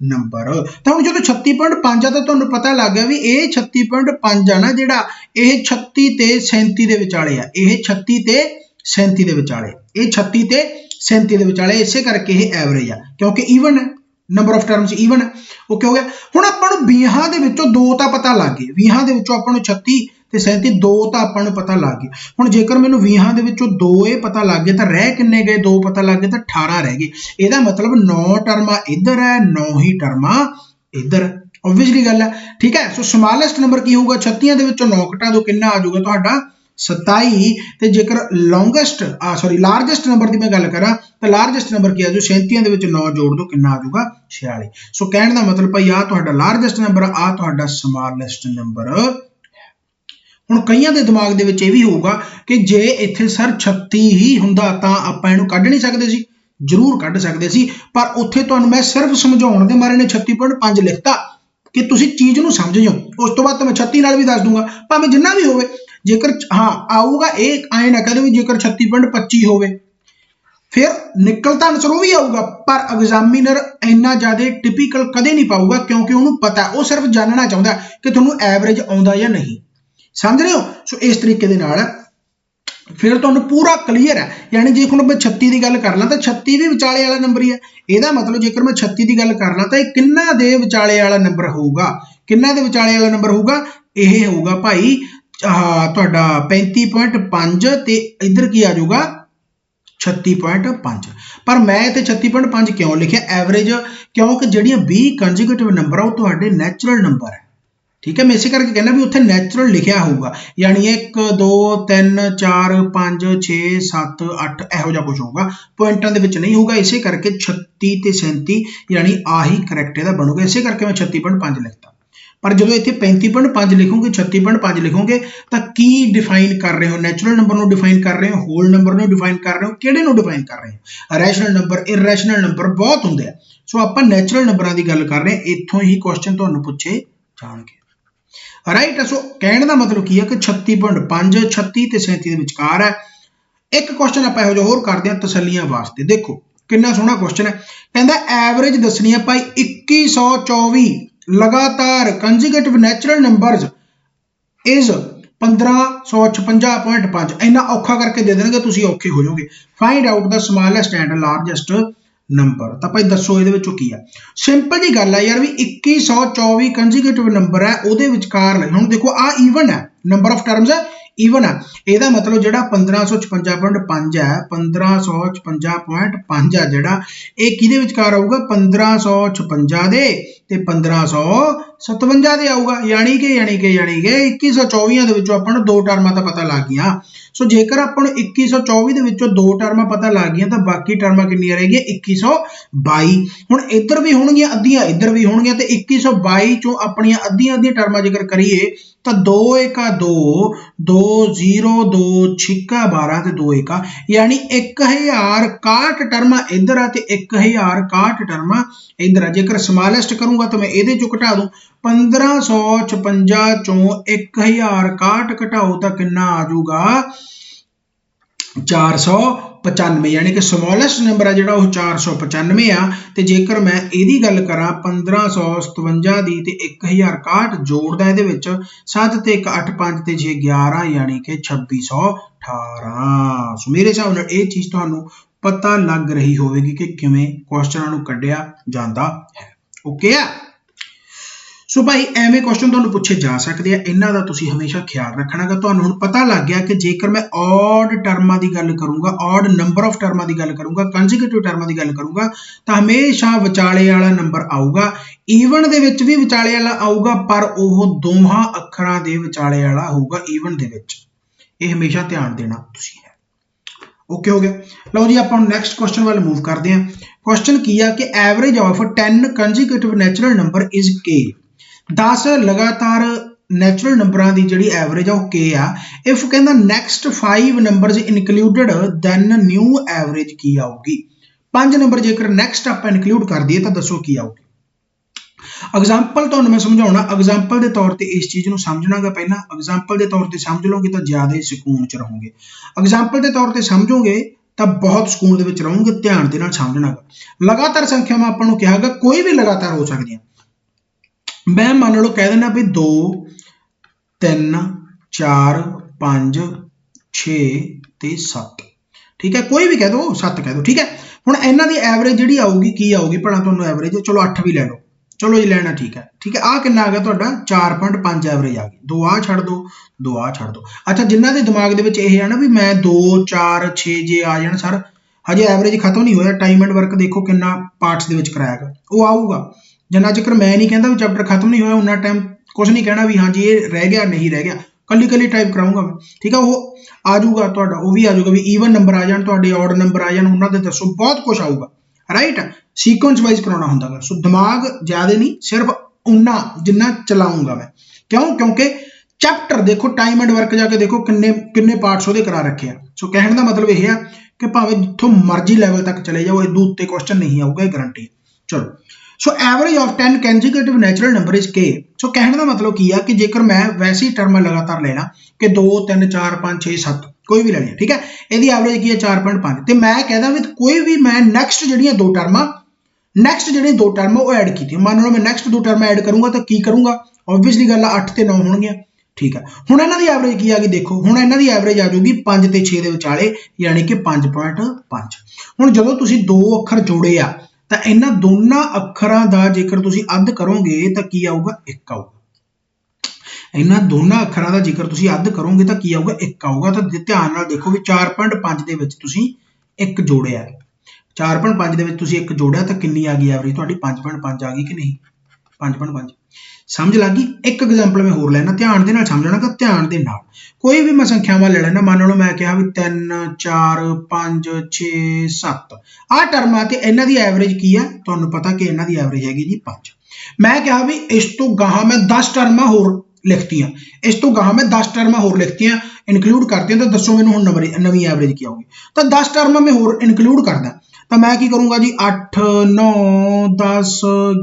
number. तो हुण जो 36.5 आ तो तुहानूं पता लग गया भी ये 36.5 आ ना जिहड़ा ये 36 ते 37 दे विचाले आ, ये 36 ते 37 दे विचाले, ये 36 ते 37 दे विचाले, इसे करके ये एवरेज आ क्योंकि ईवन है, नंबर ऑफ टर्म्स ईवन है। ओके हो गया। हुण आपां नूं 20 दे विचों दो तां पता लग गए, 20 दे विचों आपां नूं 36 ते 37 दो तां आपां नूं पता लग गए। हुण जेकर मैनूं 20 दे विचों दो ये पता लग गए तां रह किन्ने गए, दो पता लग गए तां 18 रह गए। इहदा मतलब 9 टर्मां इधर है, 9 ही टर्मां इधर, ऑब्वियसली गल है, ठीक है। सो स्मॉलेस्ट नंबर की होगा, 36 दे विचों 9 घटा दो, किन्ना आ जाऊगा तुहाडा 27। ते जेकर लॉन्गेस्ट सॉरी लार्जेस्ट नंबर की मैं गल करा तो लार्जेस्ट नंबर की आ जो 37 दे विच 9 जोड़ दो, किन्ना आ जाऊगा 46। सो कहने का मतलब भाई आ तुहाडा लार्जेस्ट नंबर, आ तुहाडा स्मॉलेस्ट नंबर। हुण कईयां दे दिमाग दे विच इह वी होऊगा कि जे इत्थे सर 36 ही हुंदा तां आपां इहनूं कढ नहीं सकदे सी, जरूर कढ सकदे सी, पर उत्थे तुहानूं मैं सिर्फ समझाउण दे मारे ने 36.5 लिखता कि तुसीं चीज़ नूं समझ जाओ। उस तो बाद तो मैं 36 नाल भी दस दूंगा, भावें जिन्ना भी होवे। जेकर हाँ आऊगा एक आए ना कह दो भी जेकर 36.25 होवे फिर निकलता आंसर वो भी आऊगा, पर एग्जामिनर इन्ना ज्यादा टिपिकल कदे नहीं पाऊगा क्योंकि उन्होंने पता है, वो सिर्फ जानना चाहता है कि तुहानूं एवरेज आउंदा या नहीं। समझ रहे हो? सो इस तरीके दे नाल फिर तुहानूं पूरा क्लीयर है। यानी जे हुण मैं 36 की गल कर ला तो 36 भी विचाले वाला नंबर ही है। ਇਹਦਾ मतलब जेकर मैं 36 की गल कर ला तो किन्ना दे विचाले वाला नंबर होगा, किन्ना दे विचाले वाला नंबर होगा, यह होगा भाई तुहाडा 35.5 ते इधर की आ जाऊगा 36.5। पर मैं इत्थे 36.5 क्यों लिखिया एवरेज, क्योंकि जिहड़ियां 20 कंजुगेटिव नंबर आ वो तुहाडे नैचुरल नंबर है, ठीक है। मैं इसे करके कहना भी उत्थे नैचुरल लिखिया होगा, यानी 1 2 3 4 5 6 7 8 इहो जिहा कुछ होगा, पॉइंटां दे विच नहीं होगा। इसे करके 36 ते 37 यानी आही करैक्ट इहदा बनूगा, इसे करके मैं 36.5 लिखता। पर जो इतने 35.5 लिखोगे 36.5 लिखोगे तो की डिफाइन कर रहे हो, नैचुरल नंबर को डिफाइन कर रहे हो, होल नंबर को डिफाइन कर रहे हो, किहड़े नूं डिफाइन कर रहे हो। रैशनल नंबर इरैशनल नंबर बहुत होंगे, सो आपां नैचुरल नंबरों की गल कर रहे हैं। इत्थों ही क्वेश्चन तुहानूं पूछे जाणगे, राइट। सो कहने का मतलब की है कि 36.5 36 ते 37 के विचकार है। एक क्वेश्चन आप इहो जिहा होर करते हैं तसलियां वास्ते, देखो कितना सोहना क्वेश्चन है। कहता एवरेज दसनी है भाई 2124 लगातार कंजुगेटिव नैचुरल नंबर्स इज 1556.5। इन्ना औखा करके दे देंगे, तुसीं औखे हो जाओगे। Find out the smallest and largest number. तो भाई दसो ये की है, सिंपल जी गल है यार भी 2124 कंजुगेटिव नंबर है, वो विचकार हुण देखो आ ईवन है, नंबर ऑफ टर्म्स है ईवन है। ਇਹਦਾ मतलब ਜਿਹੜਾ 1556.5 है 1556.5 है ਜਿਹੜਾ ਇਹ ਕਿਹਦੇ ਵਿਚਕਾਰ ਆਊਗਾ 1556 ਦੇ ਤੇ 1557 ਦੇ ਆਊਗਾ। यानी कि 2124 ਦੇ ਵਿੱਚੋਂ ਆਪਾਂ ਨੂੰ ਦੋ ਟਰਮਾਂ ਤਾਂ ਪਤਾ ਲੱਗ ਗਈਆਂ। ਸੋ ਜੇਕਰ ਆਪਾਂ ਨੂੰ 2124 ਦੇ ਵਿੱਚੋਂ ਦੋ ਟਰਮਾਂ ਪਤਾ ਲੱਗ ਗਈਆਂ ਤਾਂ ਬਾਕੀ ਟਰਮਾਂ ਕਿੰਨੀਆਂ ਰਹਿ ਗਈਆਂ 2122। ਹੁਣ ਇੱਧਰ ਵੀ ਹੋਣਗੀਆਂ ਅੱਧੀਆਂ, ਇੱਧਰ ਵੀ ਹੋਣਗੀਆਂ ਤੇ 2122 ਚੋਂ ਆਪਣੀਆਂ ਅੱਧੀਆਂ ਟਰਮਾਂ ਜੇਕਰ ਕਰੀਏ तो 2 एका 2 2 0 2 छिक्का 12 ते 2 एका यानी 1061 टर्मा इधर आ ते 1061 टर्मा इधर आ। जेकर स्मॉलेस्ट करूंगा तो मैं इहदे चों घटा दूं 1556 चों 1061 घटाओ तो कितना आ जाऊगा 495, यानी कि स्मॉलेस्ट नंबर है जो 495 आ। तो जेकर मैं यदी गल करा 1557 की तो 1061 जोड़दा इहदे विच 7 ते 1 8 5 ते 6 11 यानी कि 2618। सो मेरे हिसाब नाल ये चीज़ तुहानूं पता लग रही होगी कि किवें क्वेश्चनां नूं कढिया जांदा है। ओके आ। सो भाई एवें क्वेश्चन तुहानूं पूछे जा सकते हैं, इन्हां दा तुसीं हमेशा ख्याल रखना गा। तुहानूं हुण पता लग गया कि जेकर मैं ऑड टर्मां की गल करूँगा, ऑड नंबर ऑफ टर्मां की गल करूँगा, कंजुगेटिव टर्मां की गल करूँगा तो हमेशा विचाले वाला नंबर आऊगा। ईवन दे विच भी विचाले वाला आऊगा, पर वह दोहां अखरां दे विचाले वाला होऊगा ईवन दे विच। ये हमेशा ध्यान देना तुसीं है। ओके हो गया। लो जी आप नैक्सट क्वेश्चन वाल मूव करते हैं। क्वेश्चन की है कि average of 10 conjugative natural number is के। 10 लगातार ਨੈਚੁਰਲ ਨੰਬਰਾਂ ਦੀ ਜਿਹੜੀ ਐਵਰੇਜ ਆ ਉਹ k ਆ। ਇਫ ਕਹਿੰਦਾ next 5 numbers included then new average ਕੀ ਆਊਗੀ। 5 ਨੰਬਰ ਜੇਕਰ ਨੈਕਸਟ ਆਪਾਂ ਇਨਕਲੂਡ ਕਰ ਦਈਏ ਤਾਂ ਦੱਸੋ ਕੀ ਆਊਗੀ। ਐਗਜ਼ਾਮਪਲ ਤੁਹਾਨੂੰ ਮੈਂ ਸਮਝਾਉਣਾ। ਐਗਜ਼ਾਮਪਲ ਦੇ ਤੌਰ ਤੇ ਇਸ ਚੀਜ਼ ਨੂੰ ਸਮਝਣਾਗਾ। ਪਹਿਲਾਂ ਐਗਜ਼ਾਮਪਲ ਦੇ ਤੌਰ ਤੇ ਸਮਝ ਲਓਗੇ ਤਾਂ ਜ਼ਿਆਦਾ ਹੀ ਸਕੂਨ ਚ ਰਹੋਗੇ। ਐਗਜ਼ਾਮਪਲ ਦੇ ਤੌਰ ਤੇ ਸਮਝੋਗੇ ਤਾਂ ਬਹੁਤ ਸਕੂਨ ਦੇ ਵਿੱਚ ਰਹੋਗੇ। ਧਿਆਨ ਦੇ ਨਾਲ ਸਮਝਣਾਗਾ। ਲਗਾਤਾਰ ਸੰਖਿਆਵਾਂ ਆਪਾਂ ਨੂੰ ਕਿਹਾਗਾ ਕੋਈ ਵੀ ਲਗਾਤਾਰ ਹੋ ਸਕਦੀਆਂ। ਮੈਂ ਮੰਨ ਲਓ ਕਹਿ ਦਿੰਦਾ ਵੀ 2 3 4 5 6 ਤੇ 7 ਠੀਕ ਹੈ। ਕੋਈ ਵੀ ਕਹਿ ਦੋ 7 ਕਹਿ ਦੋ ਠੀਕ ਹੈ। ਹੁਣ ਇਹਨਾਂ ਦੀ ਐਵਰੇਜ ਜਿਹੜੀ ਆਊਗੀ ਕੀ ਆਊਗੀ ਭਲਾ ਤੁਹਾਨੂੰ ਐਵਰੇਜ। ਚਲੋ 8 ਵੀ ਲੈ ਲਓ। ਚਲੋ ਜੀ ਲੈਣਾ ਠੀਕ ਹੈ ਠੀਕ ਹੈ। ਆਹ ਕਿੰਨਾ ਆ ਗਿਆ ਤੁਹਾਡਾ 4.5 ਐਵਰੇਜ ਆ ਗਈ। 2 ਆਹ ਛੱਡ ਦੋ 2 ਆਹ ਛੱਡ ਦੋ। ਅੱਛਾ ਜਿਨ੍ਹਾਂ ਦੇ ਦਿਮਾਗ ਦੇ ਵਿੱਚ ਇਹ ਆ ਨਾ ਵੀ ਮੈਂ 2 4 6 ਜੇ ਆ ਜਾਣ ਸਰ ਹਜੇ ਐਵਰੇਜ ਖਤਮ ਨਹੀਂ ਹੋਇਆ। ਟਾਈਮ ਐਂਡ ਵਰਕ ਦੇਖੋ ਕਿੰਨਾ ਪਾਰਟਸ ਦੇ ਵਿੱਚ ਕਰਾਇਆਗਾ ਉਹ ਆਊਗਾ। ਜਿੰਨਾ ਚਿਰ ਮੈਂ ਨਹੀਂ ਕਹਿੰਦਾ ਵੀ ਚੈਪਟਰ ਖਤਮ ਨਹੀਂ ਹੋਇਆ ਉਹਨਾਂ ਟਾਈਮ ਕੁਝ ਨਹੀਂ ਕਹਿਣਾ ਵੀ ਹਾਂਜੀ ਇਹ ਰਹਿ ਗਿਆ ਨਹੀਂ ਰਹਿ ਗਿਆ। ਕੱਲੀ ਕੱਲੀ ਟਾਈਪ ਕਰਾਊਂਗਾ ਮੈਂ ਠੀਕ ਹੈ। ਉਹ ਆ ਜਾਊਗਾ ਤੁਹਾਡਾ ਉਹ ਵੀ ਆ ਜਾਊਗਾ ਵੀ ਈਵਨ ਨੰਬਰ ਆ ਜਾਣ ਤੁਹਾਡੇ ਔਡ ਨੰਬਰ ਆ ਜਾਣ ਉਹਨਾਂ ਦੇ ਦੱਸੋ ਬਹੁਤ ਕੁਝ ਆਊਗਾ ਰਾਈਟ। ਸੀਕੁਐਂਸ ਵਾਈਜ਼ ਕਰਾਉਣਾ ਹੁੰਦਾ ਗਾ। ਸੋ ਦਿਮਾਗ ਜ਼ਿਆਦਾ ਨਹੀਂ ਸਿਰਫ ਉਨਾ ਜਿੰਨਾ ਚਲਾਉਂਗਾ ਮੈਂ। ਕਿਉਂ ਕਿਉਂਕਿ ਚੈਪਟਰ ਦੇਖੋ ਟਾਈਮ ਐਂਡ ਵਰਕ ਜਾ ਕੇ ਦੇਖੋ ਕਿੰਨੇ ਕਿੰਨੇ ਪਾਰਟਸ ਉਹਦੇ ਕਰਾ ਰੱਖੇ ਆ। ਸੋ ਕਹਿਣ ਦਾ ਮਤਲਬ ਇਹ ਆ ਕਿ ਭਾਵੇਂ ਜਿੱਥੋਂ ਮਰਜ਼ੀ ਲੈਵਲ ਤੱਕ ਚਲੇ ਜਾਓ ਇਹਦੇ ਉੱਤੇ ਕੁਐਸਚਨ ਨਹੀਂ ਆਊਗਾ ਇਹ ਗਾਰੰਟੀ। ਚਲੋ so average of 10 consecutive natural number is k। So ਕਹਿਣ ਦਾ ਮਤਲਬ ਕੀ ਆ ਕਿ ਜੇਕਰ ਮੈਂ ਵੈਸੀ ਟਰਮ ਲਗਾਤਾਰ ਲੈਣਾ ਕਿ 2 3 4 5 6 7 ਕੋਈ ਵੀ ਲੈਣੀ ਠੀਕ ਹੈ। ਇਹਦੀ ਐਵਰੇਜ ਕੀ ਹੈ 4.5 ਤੇ ਮੈਂ ਕਹਿੰਦਾ ਵੀ ਕੋਈ ਵੀ ਮੈਂ ਨੈਕਸਟ ਜਿਹੜੀਆਂ ਦੋ ਟਰਮਾਂ ਉਹ ਐਡ ਕੀਤੀਆਂ। ਮੰਨ ਲਓ ਮੈਂ ਨੈਕਸਟ ਦੋ ਟਰਮਾਂ ਐਡ ਕਰੂੰਗਾ ਤਾਂ ਕੀ ਕਰੂੰਗਾ ਓਬਵੀਅਸਲੀ ਗੱਲ ਆ 8 ਤੇ 9 ਹੋਣਗੀਆਂ ਠੀਕ ਹੈ। ਹੁਣ ਇਹਨਾਂ ਦੀ ਐਵਰੇਜ ਕੀ ਆ ਗਈ ਦੇਖੋ। ਹੁਣ ਇਹਨਾਂ ਦੀ ਐਵਰੇਜ ਆ ਜਾਊਗੀ 5 ਤੇ 6 ਦੇ ਵਿਚਾਲੇ ਯਾਨੀ ਕਿ 5.5। ਹੁਣ ਜਦੋਂ ਤੁਸੀਂ ਦੋ ਅੱਖਰ ਜੋੜੇ ਆ ਤਾਂ ਇਹਨਾਂ ਦੋਨਾਂ ਅੱਖਰਾਂ ਦਾ ਜੇਕਰ ਤੁਸੀਂ ਅੱਧ ਕਰੋਗੇ ਤਾਂ ਕੀ ਆਊਗਾ 1 ਆਊਗਾ। ਇਹਨਾਂ ਦੋਨਾਂ ਅੱਖਰਾਂ ਦਾ ਜੇਕਰ ਤੁਸੀਂ ਅੱਧ ਕਰੋਗੇ ਤਾਂ ਕੀ ਆਊਗਾ 1 ਆਊਗਾ। ਤਾਂ ਧਿਆਨ ਨਾਲ ਦੇਖੋ ਵੀ 4.5 ਦੇ ਵਿੱਚ ਤੁਸੀਂ 1 ਜੋੜਿਆ 4.5 ਦੇ ਵਿੱਚ ਤੁਸੀਂ 1 ਜੋੜਿਆ ਤਾਂ ਕਿੰਨੀ ਆ ਗਈ ਐਵਰੇਜ ਤੁਹਾਡੀ 5.5 ਆ ਗਈ ਕਿ ਨਹੀਂ 5.5 ਸਮਝ ਲੱਗ ਗਈ। ਇੱਕ ਐਗਜ਼ਾਮਪਲ ਮੈਂ ਹੋਰ ਲੈਣਾ ਧਿਆਨ ਦੇ ਨਾਲ ਸਮਝਣਾ ਕਿ ਧਿਆਨ ਦੇ ਨਾਲ ਕੋਈ ਵੀ ਮੈਂ ਸੰਖਿਆਵਾਂ ਲੈ ਲੈਣਾ। ਮੰਨ ਲਓ ਮੈਂ ਕਿਹਾ ਵੀ 3 4 5 6 7 ਆਹ ਟਰਮਾਂ ਤੇ ਇਹਨਾਂ ਦੀ ਐਵਰੇਜ ਕੀ ਆ ਤੁਹਾਨੂੰ ਪਤਾ ਕਿ ਇਹਨਾਂ ਦੀ ਐਵਰੇਜ ਹੈਗੀ ਜੀ 5। ਮੈਂ ਕਿਹਾ ਵੀ ਇਸ ਤੋਂ ਗਾਹਾਂ ਮੈਂ 10 ਟਰਮਾਂ ਹੋਰ ਲਿਖਤੀਆਂ। ਇਸ ਤੋਂ ਗਾਹਾਂ ਮੈਂ 10 ਟਰਮਾਂ ਹੋਰ ਲਿਖਤੀਆਂ ਇਨਕਲੂਡ ਕਰਤੀਆਂ ਤਾਂ ਦੱਸੋ ਮੈਨੂੰ ਹੁਣ ਨਵੀਂ ਐਵਰੇਜ ਕੀ ਆਊਗੀ। ਤਾਂ 10 ਟਰਮਾਂ ਮੈਂ ਹੋਰ ਇਨਕਲੂਡ ਕਰਦਾ ਤਾਂ ਮੈਂ ਕੀ ਕਰੂੰਗਾ ਜੀ 8 9 10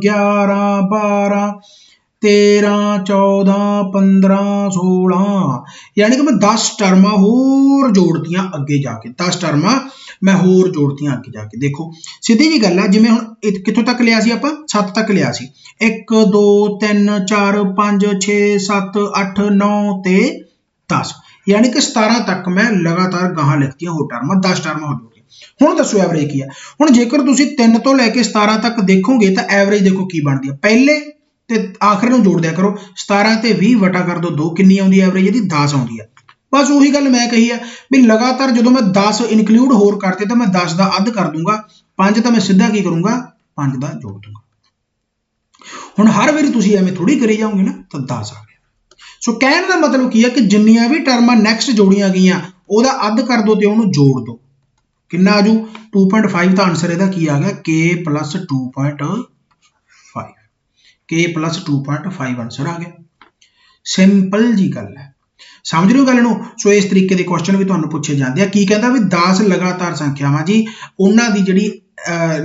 11 12 13 14 15 16 ਯਾਨੀ ਕਿ ਮੈਂ 10 ਟਰਮਾਂ ਹੋਰ ਜੋੜਤੀਆਂ ਅੱਗੇ ਜਾ ਕੇ। 10 ਟਰਮਾਂ ਮੈਂ ਹੋਰ ਜੋੜਤੀਆਂ ਅੱਗੇ ਜਾ ਕੇ। ਦੇਖੋ ਸਿੱਧੀ ਜੀ ਗੱਲ ਆ ਜਿਵੇਂ ਹੁਣ ਕਿੱਥੋਂ ਤੱਕ ਲਿਆ ਸੀ ਆਪਾਂ 7 ਤੱਕ ਲਿਆ ਸੀ 1 2 3 4 5 6 7 8 9 ਤੇ 10 ਯਾਨੀ ਕਿ 17 ਤੱਕ ਮੈਂ ਲਗਾਤਾਰ ਗਾਹਾਂ ਲਿਖਤੀਆਂ ਹੋਰ ਟਰਮਾਂ 10 ਟਰਮਾਂ ਹੋ ਜੂਗੀ। ਹੁਣ ਦੱਸੋ ਐਵਰੇਜ ਕੀ ਆ। ਹੁਣ ਜੇਕਰ ਤੁਸੀਂ 3 ਤੋਂ ਲੈ ਕੇ 17 ਤੱਕ ਦੇਖੋਗੇ ਤਾਂ ਐਵਰੇਜ ਦੇਖੋ ਕੀ ਬਣਦੀ ਆ। ਪਹਿਲੇ ਤੇ ਆਖਰ ਨੂੰ ਜੋੜ ਦਿਆ ਕਰੋ 17 ਤੇ 20 ਵਟਾ ਕਰ ਦੋ 2 ਕਿੰਨੀ ਆਉਂਦੀ ਐਵਰੇਜ ਇਹਦੀ 10 ਆਉਂਦੀ ਆ। ਬਸ ਉਹੀ ਗੱਲ ਮੈਂ ਕਹੀ ਆ ਵੀ ਲਗਾਤਾਰ ਜਦੋਂ ਮੈਂ 10 ਇਨਕਲੂਡ ਹੋਰ ਕਰਤੇ ਤਾਂ ਮੈਂ 10 ਦਾ ਅੱਧ ਕਰ ਦੂੰਗਾ 5 ਤਾਂ ਮੈਂ ਸਿੱਧਾ ਕੀ ਕਰੂੰਗਾ 5 ਦਾ ਜੋੜ ਦੂੰਗਾ। ਹੁਣ ਹਰ ਵਾਰੀ ਤੁਸੀਂ ਐਵੇਂ ਥੋੜੀ ਕਰੀ ਜਾਓਗੇ ਨਾ ਤਾਂ 10 ਆ ਗਿਆ। ਸੋ ਕਹਿਣ ਦਾ ਮਤਲਬ ਕੀ ਆ ਕਿ ਜਿੰਨੀਆਂ ਵੀ ਟਰਮਾਂ ਨੈਕਸਟ ਜੋੜੀਆਂ ਗਈਆਂ ਉਹਦਾ ਅੱਧ ਕਰ ਦੋ ਤੇ ਉਹਨੂੰ ਜੋੜ ਦੋ ਕਿੰਨਾ ਆਜੂ 2.5 ਤਾਂ ਆਨਸਰ ਇਹਦਾ ਕੀ ਆ ਗਿਆ k plus 2.5 k plus 2.5 answer ਆ ਗਿਆ। ਸਿੰਪਲ ਜੀ ਗੱਲ ਹੈ ਸਮਝ ਰਹੇ ਹੋ ਗੱਲ ਨੂੰ। ਸੋ ਇਸ ਤਰੀਕੇ ਦੇ ਕੁਐਸਚਨ ਵੀ ਤੁਹਾਨੂੰ ਪੁੱਛੇ ਜਾਂਦੇ ਆ। ਕੀ ਕਹਿੰਦਾ ਵੀ 10 ਲਗਾਤਾਰ ਸੰਖਿਆਵਾਂ ਜੀ ਉਹਨਾਂ ਦੀ ਜਿਹੜੀ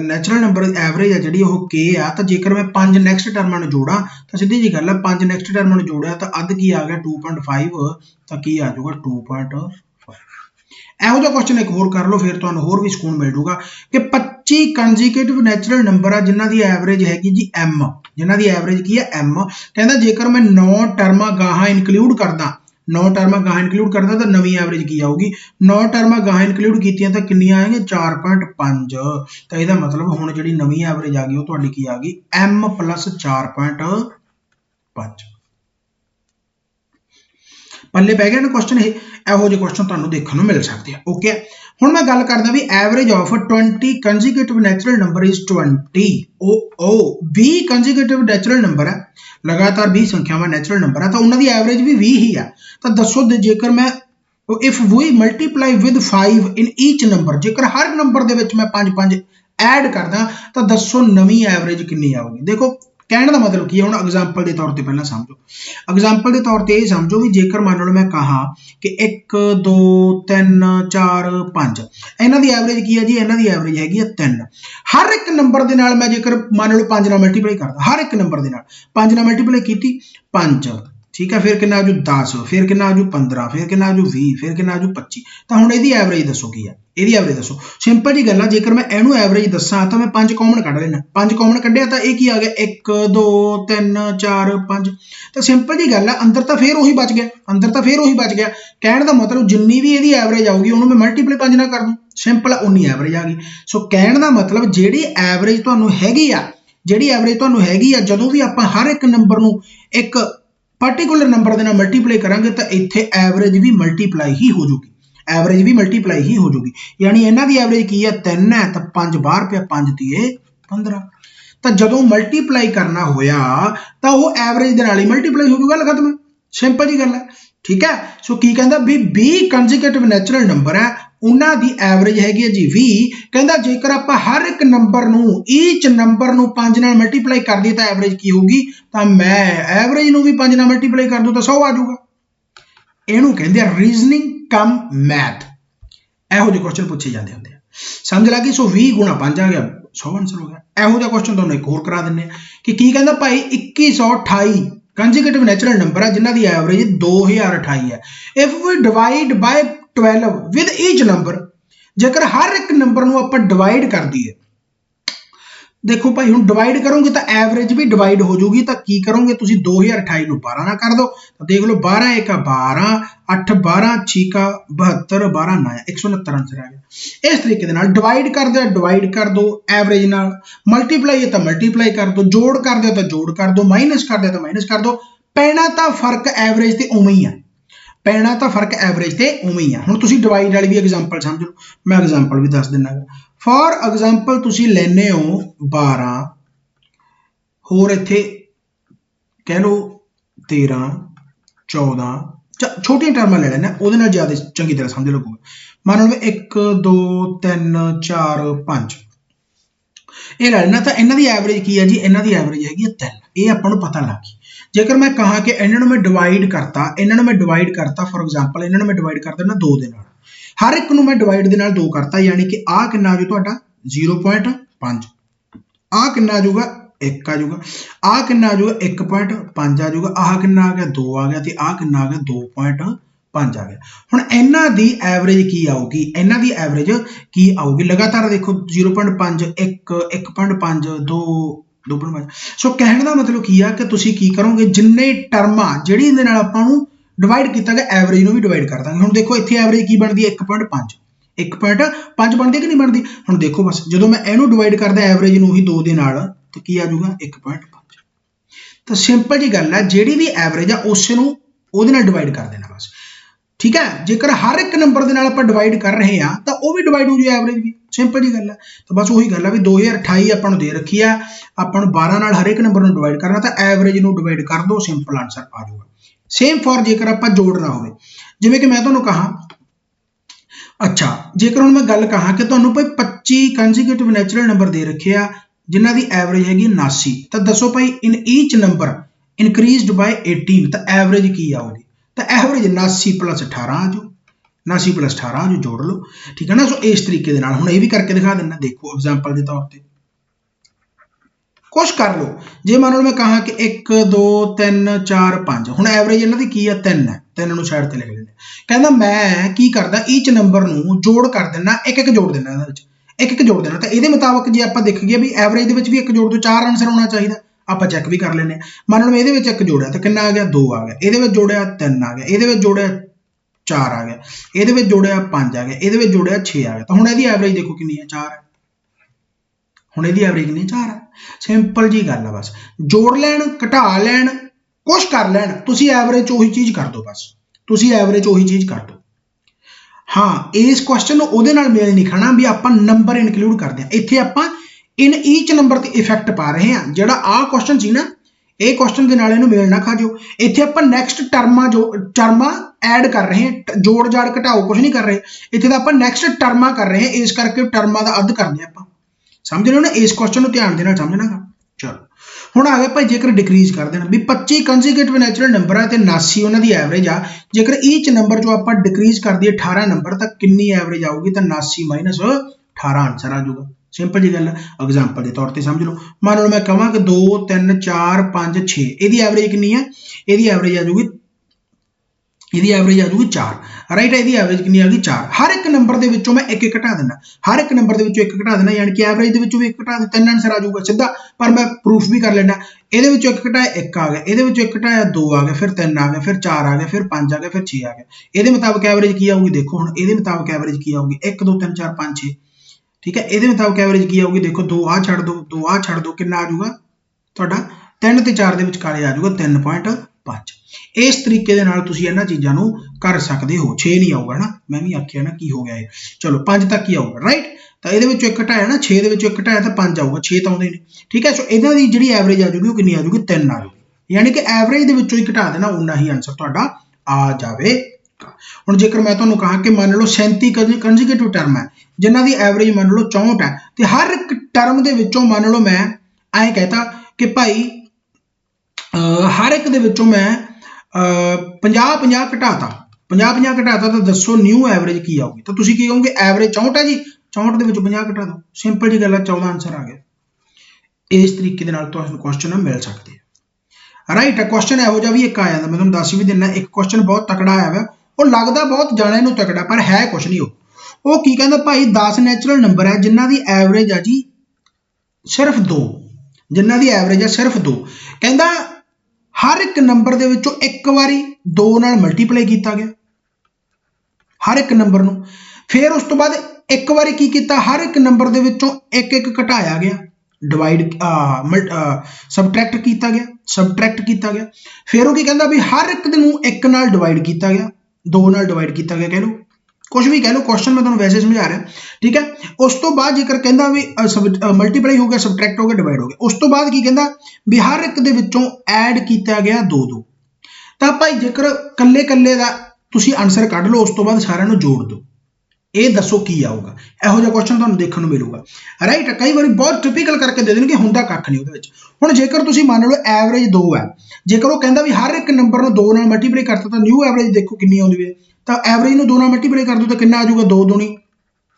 ਨੈਚੁਰਲ ਨੰਬਰ ਐਵਰੇਜ ਆ ਜਿਹੜੀ ਉਹ k ਆ ਤਾਂ ਜੇਕਰ ਮੈਂ 5 ਨੈਕਸਟ ਟਰਮਾਂ ਨੂੰ ਜੋੜਾਂ ਤਾਂ ਸਿੱਧੀ ਜੀ ਗੱਲ ਆ 5 ਨੈਕਸਟ ਟਰਮਾਂ ਨੂੰ ਜੋੜਿਆ ਤਾਂ ਅੱਧ ਕੀ ਆ ਗਿਆ 2.5 ਤਾਂ ਕੀ ਆ ਜਾਊਗਾ 2.5। ਇਹੋ ਜਿਹਾ ਕੁਐਸਚਨ ਇੱਕ ਹੋਰ ਕਰ ਲਓ ਫਿਰ ਤੁਹਾਨੂੰ ਹੋਰ ਵੀ ਸਕੂਨ ਮਿਲ ਜਾਊਗਾ ਕਿ 25 ਕੰਜੂਗੇਟਿਵ ਨੈਚੁਰਲ ਨੰਬਰ ਆ ਜਿਨ੍ਹਾਂ ਦੀ ਐਵਰੇਜ ਹੈਗੀ ਜੀ m। ਜਿਨ੍ਹਾਂ ਦੀ ਐਵਰੇਜ ਕੀ ਹੈ m। ਕਹਿੰਦਾ ਜੇਕਰ ਮੈਂ 9 ਟਰਮਾਂ ਗਾਹਾਂ ਇਨਕਲੂਡ ਕਰਦਾ 9 ਟਰਮਾਂ ਗਾਹਾਂ ਇਨਕਲੂਡ ਕਰਦਾ ਤਾਂ ਨਵੀਂ ਐਵਰੇਜ ਕੀ ਆਊਗੀ। 9 ਟਰਮਾਂ ਗਾਹਾਂ ਇਨਕਲੂਡ ਕੀਤੀਆਂ ਤਾਂ ਕਿੰਨੀਆਂ ਆਏਗੀਆਂ 4.5 ਤਾਂ ਇਹਦਾ ਮਤਲਬ ਹੁਣ ਜਿਹੜੀ ਨਵੀਂ ਐਵਰੇਜ ਆ ਗਈ ਉਹ ਤੁਹਾਡੀ ਕੀ ਆ ਗਈ m plus 4.5। ਪੱਲੇ ਪੈ ਗਿਆ ਨਾ ਕੁਐਸਚਨ। ਇਹੋ ਜਿਹੇ ਕੁਐਸਚਨ ਤੁਹਾਨੂੰ ਦੇਖਣ ਨੂੰ ਮਿਲ ਸਕਦੇ ਆ। ਓਕੇ ਹੁਣ ਮੈਂ ਗੱਲ ਕਰਦਾ ਵੀ average of 20 consecutive natural number is 20 20 consecutive natural number ਹੈ ਲਗਾਤਾਰ 20 ਸੰਖਿਆਵਾਂ ਨੈਚੁਰਲ ਨੰਬਰ ਹੈ ਤਾਂ ਉਹਨਾਂ ਦੀ ਐਵਰੇਜ ਵੀ 20 ਹੀ ਆ। ਤਾਂ ਦੱਸੋ ਜੇਕਰ ਮੈਂ if we multiply with 5 in each number ਜੇਕਰ ਹਰ ਨੰਬਰ ਦੇ ਵਿੱਚ ਮੈਂ 5 5 ਐਡ ਕਰਦਾ ਤਾਂ ਦੱਸੋ ਨਵੀਂ ਐਵਰੇਜ ਕਿੰਨੀ ਆਊਗੀ। ਦੇਖੋ कहने का मतलब की है हुण एग्जाम्पल के तौर पर पहला समझो। एग्जाम्पल के तौर पर यह समझो भी जेकर मान लो मैं कहा कि 1 2 3 4 5 इन्हां दी एवरेज की है जी, इन्हां दी एवरेज हैगी है 3। हर एक नंबर के नाल मैं जेकर मान लो 5 नाल मल्टीप्लाई करदा, हर एक नंबर के नाल 5 नाल मल्टीप्लाई की 5, ठीक है, फिर कितना आजू 10, फिर कितना आजू 15, फिर कितना आजू 20, फिर कितना आजू 25। तो हुण इहदी एवरेज दसो की है, इहदी एवरेज दसो। सिंपल जी गल है, जेकर मैं इहनू एवरेज दसा तो मैं 5 कॉमन कढ लेना, 5 कॉमन कढिया तो यह की आ गया 1 2 3 4 5। तो सिंपल जी गल है, अंदर तो फिर उही बच गया, अंदर तो फिर उही बच गया। कहने का मतलब जिन्नी भी इहदी एवरेज आऊगी उन्होंने मैं मल्टीप्लाई 5 नाल कर दूं, सिंपल उन्नी एवरेज आ गई। सो कहने का मतलब जिहड़ी एवरेज तुहानू हैगी आ, जिहड़ी एवरेज तुहानू हैगी आ, जदों भी आपां हर एक नंबर नू एक पर्टिकुलर नंबर के मल्टीप्लाई करांगे तो इत्थे एवरेज भी मल्टीप्लाई ही हो जूगी, एवरेज भी मल्टीप्लाई ही हो जूगी। यानी इन्हां दी एवरेज की है 3 है तो 5 बाहर पिया, 5 तीए 15। तो जदों मल्टीप्लाई करना होया तो वो एवरेज दे नाल ही मल्टीप्लाई हो जूगा, खत्म, सिंपल जी गल है, ठीक है। सो की कहंदा भी 20 कंसेक्यूटिव नैचुरल नंबर है, उन्हां दी एवरेज हैगी है जी 20। कहंदा जेकर आपां हर एक नंबर नू ईच नंबर नू 5 नाल मल्टीप्लाई कर दी तो एवरेज की होगी, तो मैं एवरेज नू भी 5 नाल मल्टीप्लाई कर दूं तो 100 आ जाऊगा। इहनू कहंदे आ रीजनिंग कम मैथ, इहो ਜਿਹੇ क्वेश्चन पूछे जाते होंगे, समझ लगी। सो 20 गुणा 5 आ गया, 100 आंसर हो गया। इहो ਜਿਹਾ क्वेश्चन तुहानू एक होर करा दिंने कि की कहंदा भाई 2128 कंसेक्यूटिव नैचुरल नंबर है जिन्हां दी एवरेज 2028 है। If we divide by 12 with each number, जेकर हर एक नंबर नू आपां डिवाइड कर दईए, देखो भाई हुण डिवाइड करोगे तो एवरेज भी डिवाइड हो जूगी, तो की करोगे तुसीं 2028 नू 12 ना कर दो, तो देख लो 12 1 12, 8 12 6 72, 12 9 169 आंसर आ गया। इस तरीके दे नाल डिवाइड कर दो, डिवाइड कर दो एवरेज नाल, मल्टीप्लाई है तो मल्टीप्लाई कर दो, जोड़ कर दो तो जोड़ कर दो, माइनस कर दो तो माइनस कर दो। पैना तो फर्क एवरेज ते उवें ही है, पैना तो फर्क एवरेज ते उवें ही है। हुण तुसीं डिवाइड वाली भी एग्जाम्पल समझ लो, मैं एग्जाम्पल भी दस दिना। फॉर एग्जाम्पल तुसीं लैने हो 12, होर इत्थे कह लो 13 14, छोटियां टर्मां ले लैने, उहदे नाल ज़्यादा चंगी तरह समझ लगूगा। मान लो 1 2 3 4 5 ये लै लेना, तो इन्हां दी एवरेज की है जी, इन्हां दी एवरेज हैगी 3, ये आपां नूं पता लग गई। जेकर मैं कहा कि इन्होंने मैं डिवाइड करता, इन्होंने मैं डिवाइड करता, फॉर एग्जाम्पल इन्होंने मैं डिवाइड कर देना 2 दे नाल, हर एक नूं मैं डिवाइड दे नाल 2 करता, यानी कि आ कितना आ जू तुहाडा 0.5, आ कितना आ जूगा 1 आ जूगा, आ कितना आ जूगा 1.5 आ जूगा, आह कितना आ गया 2 आ गया, तो आ कितना आ गया 2.5 आ गया। हुण इन्हां दी एवरेज की आऊगी, इन्हां दी एवरेज की आऊगी, लगातार देखो 0.5 1 1.5 2 2.5। सो कहने का मतलब की है कि तुसीं की करोगे जिन्ने टर्मां जिहड़ी इहदे नाल आपां नूं डिवाइड किया गया एवरेज नूं भी डिवाइड कर देंगे। हुण देखो इत्थे एवरेज की बनती है 1.5, 1.5 बनती है कि नहीं बनती। हुण देखो बस जो मैं इहनूं डिवाइड करदा एवरेज नूं ही 2 दे नाल, तो की आ जाऊगा 1.5। तो सिंपल जी गल है, जिहड़ी भी एवरेज आ उस नूं उहदे नाल डिवाइड कर देना बस, ठीक है। जेकर हर एक नंबर के नाल आपां डिवाइड कर रहे हैं तो वह भी डिवाइड हो जाए एवरेज भी, सिंपल जी गल है। तो बस वही गल है भी 2028 आपां नूं दे रखी है, आपां नूं 12 नाल हर एक नंबर नूं डिवाइड करना, तो एवरेज नूं डिवाइड कर दो, सिंपल आंसर आ जाऊगा। सेम फॉर जेकर आपां जोड़ना होवे, जिवें कि मैं तुहानूं कहा, अच्छा जेकर हुण मैं गल कहा कि तुहानूं भाई 25 कंसेक्यूटिव नैचुरल नंबर दे रखे आ जिन्हां दी एवरेज हैगी 79, तो दसो भाई इन ईच नंबर इनक्रीजड बाय 18, तो एवरेज की आऊगी, तो एवरेज 79 + 18 आ जाओ, 79 + 18 आ जाओ, जोड़ लो, ठीक है ना। सो इस तरीके दे नाल हुण ये भी करके दिखा देना, देखो एग्जाम्पल के तौर पर कुछ कर लो। जे मान लो मैं कहा कि 1 2 3 4 5, हुण एवरेज इन्हां दी की है 3 है, 3 नूं साइड ते लिख लेंगे। कहंदा मैं की करदा ईच नंबर नूं जोड़ कर देना, एक एक जोड़ देना, इहदे विच एक एक जोड़ देना। तो इहदे मुताबिक जे आपां देखीए भी एवरेज दे विच भी 1 जोड़ दो 4 आंसर होना चाहिए, आपां चैक भी कर लेने। मान लो मैं इहदे विच 1 जोड़िया तो कितना आ गया 2 आ गया, इहदे विच जोड़िया 3 आ गया, इहदे विच जोड़िया 4 आ गया, इहदे विच जोड़िया 5 आ गया, इहदे विच जोड़िया 6 आ गया। तो हुण इहदी एवरेज देखो कितनी है 4 है, हुण इहदी एवरेज कितनी 4 है। सिंपल जी गल है, बस जोड़ लैण घटा लैण कुछ कर लैण, तुसीं एवरेज उही चीज़ कर दो, बस तुसीं एवरेज उही चीज़ कर दो। हाँ इस क्वेश्चन नूं उहदे नाल मेल नहीं खाना भी आपां नंबर इनकलूड करते हैं, इत्थे आपां इन ईच नंबर ते इफैक्ट पा रहे हैं। जिहड़ा आ क्वेश्चन सी ना, ये क्वेश्चन के नाल इहनूं मेल ना खा जाओ, इत्थे आपां नैक्सट टर्मां ऐड कर रहे हैं, जोड़ जाड़ घटाओ कुछ नहीं कर रहे, इत्थे तां आपां नैक्सट टर्मां कर रहे हैं, इस करके टर्मां दा अद्ध करदे आपां, समझ रहे हो ना। इस क्वेश्चन को ध्यान देना समझना। चलो ਹੁਣ ਆ ਗਿਆ ਭਾई जेकर डिक्रीज कर देना भी 25 कंजिक्यूटिव नैचुरल नंबर है तो 79 उन्होंने एवरेज आ जेकर ईच नंबर चो आप डिक्रीज कर दिए 18 नंबर तो कितनी एवरेज आऊगी तो 79 माइनस 18 आंसर आ जाऊगा सिंपल जी गल एग्जाम्पल के तौर पर समझ लो मान लो मैं कहां कि 2 3 4 5 6 ये एवरेज कितनी है ये एवरेज आ जाऊगी ਇਹਦੀ ਐਵਰੇਜ ਆ ਜੂਗੀ 4 ਰਾਈਟ ਇਹਦੀ ਐਵਰੇਜ ਕਿੰਨੀ ਆ ਗਈ 4 ਹਰ ਇੱਕ ਨੰਬਰ ਦੇ ਵਿੱਚੋਂ ਮੈਂ ਇੱਕ ਇੱਕ ਘਟਾ ਦਿੰਦਾ ਹਰ ਇੱਕ ਨੰਬਰ ਦੇ ਵਿੱਚੋਂ ਇੱਕ ਘਟਾ ਦੇਣਾ ਯਾਨੀ ਕਿ ਐਵਰੇਜ ਦੇ ਵਿੱਚੋਂ ਵੀ ਇੱਕ ਘਟਾ ਦੇ ਤਿੰਨ ਆਨਸਰ ਆ ਜਾਊਗਾ ਸਿੱਧਾ ਪਰ ਮੈਂ ਪ੍ਰੂਫ ਵੀ ਕਰ ਲੈਣਾ ਇਹਦੇ ਵਿੱਚੋਂ ਇੱਕ ਘਟਾਇਆ ਇੱਕ ਆ ਗਿਆ ਇਹਦੇ ਵਿੱਚੋਂ ਇੱਕ ਘਟਾਇਆ 2 ਆ ਗਿਆ ਫਿਰ 3 ਆ ਗਿਆ ਫਿਰ 4 ਆ ਗਿਆ ਫਿਰ 5 ਆ ਗਿਆ ਫਿਰ 6 ਆ ਗਿਆ ਇਹਦੇ ਮੁਤਾਬਕ ਐਵਰੇਜ ਕੀ ਆਊਗੀ ਦੇਖੋ ਹੁਣ ਇਹਦੇ ਮੁਤਾਬਕ ਐਵਰੇਜ ਕੀ ਆਊਗੀ 1 2 3 4 5 6 ਠੀਕ ਹੈ ਇਹਦੇ ਮੁਤਾਬਕ ਐਵਰੇਜ ਕੀ ਆਊਗੀ ਦੇਖੋ 2 ਆ ਛੱਡ ਦੋ 2 ਆ ਛੱਡ ਦੋ ਕਿੰਨਾ ਆ ਜਾਊਗਾ ਤੁਹਾਡਾ 3 ਤੇ 4 ਦੇ ਵਿਚਕਾਰੇ ਆ ਜਾਊਗਾ 3.5 इस तरीके दे नाल तुसीं इन्हां चीज़ां नूं कर सकदे हो 6 नहीं आऊगा ना मैं भी आखिया ना की हो गया है चलो 5 तक ही आऊगा राइट तो ये एक घटाया ना 6 एक घटाया तो 5 आऊगा 6 तो आउंदे नहीं ठीक है सो इहदां दी जिहड़ी एवरेज आ जाऊगी वो कितनी आ जाऊगी 3 आ जाऊगी यानी कि एवरेज दे विचों ही घटा देना उन्ना ही आंसर तुहाडा आ जावेगा हुण जेकर मैं तुहानूं कहां कि मान लो 37 कंजिक्यूटिव टर्म है जिन्हां दी एवरेज मान लो 64 है तो हर एक टर्म दे विचों मान लो मैं ऐ कहता कि भाई हर एक दे विचों मैं 50 घटाता 50 घटाता तो दसो न्यू एवरेज की आऊगी तो तुसीं की कहोगे एवरेज 64 है जी 64 दे विचों 50 घटा दो सिंपल जी गल है 14 आंसर आ गया इस तरीके दे नाल तुहानूं क्वेश्चन मिल सकते हैं राइट है क्वेश्चन इहो जिहा भी एक आ जांदा मैं तुहानूं दस भी दिना एक क्वेश्चन बहुत तकड़ा आया है वो लगदा बहुत जाणे नूं तकड़ा पर है कुछ नहीं वो की कहंदा भाई 10 नैचुरल नंबर है जिन्हां दी एवरेज है जी सिर्फ 2 जिन्हां दी एवरेज है सिर्फ 2 कहंदा हर एक नंबर दे विचों एक बारी 2 नाल मल्टीप्लाई किया गया हर एक नंबर नूं फिर उस तो बाद एक बारी की कीता हर एक नंबर दे विचों एक एक घटाया गया डिवाइड सबट्रैक्ट किया गया फिर वो की कहंदा भी हर एक नूं एक नाल डिवाइड किया गया 2 नाल डिवाइड किया गया कह लो कुछ भी कह लो क्वेश्चन मैं तुहानूं वैसे समझा रहा ठीक है उस तो बाद जेकर कहंदा भी मल्टीप्लाई हो गया सबट्रैक्ट हो गया डिवाइड हो गया उस तो बाद की कहंदा भी हर एक दे विचों ऐड किया गया 2 तां भाई जेकर कल्ले कल्ले दा तुसीं आंसर कढ लो उस तो बाद सारिਆਂ ਨੂੰ जोड़ दो ये दसो की आऊगा ਇਹੋ ਜਿਹਾ क्वेश्चन तुहानूं देखण ਨੂੰ मिलूगा राइट कई बार बहुत टिपिकल करके दे देणगे हुंदा कख नहीं ਉਹਦੇ ਵਿੱਚ ਹੁਣ जेकर तुसीं मान लो एवरेज 2 है जेकर वो कहंदा भी हर एक नंबर ਨੂੰ 2 ਨਾਲ ਮਲਟੀਪਲਾਈ करता तो न्यू एवरेज देखो कितनी आउंदी है तो एवरेज ਨੂੰ 2 ਨਾਲ ਮਲਟੀਪਲਾਈ कर दो तो कितना आ जाऊगा 2 दूनी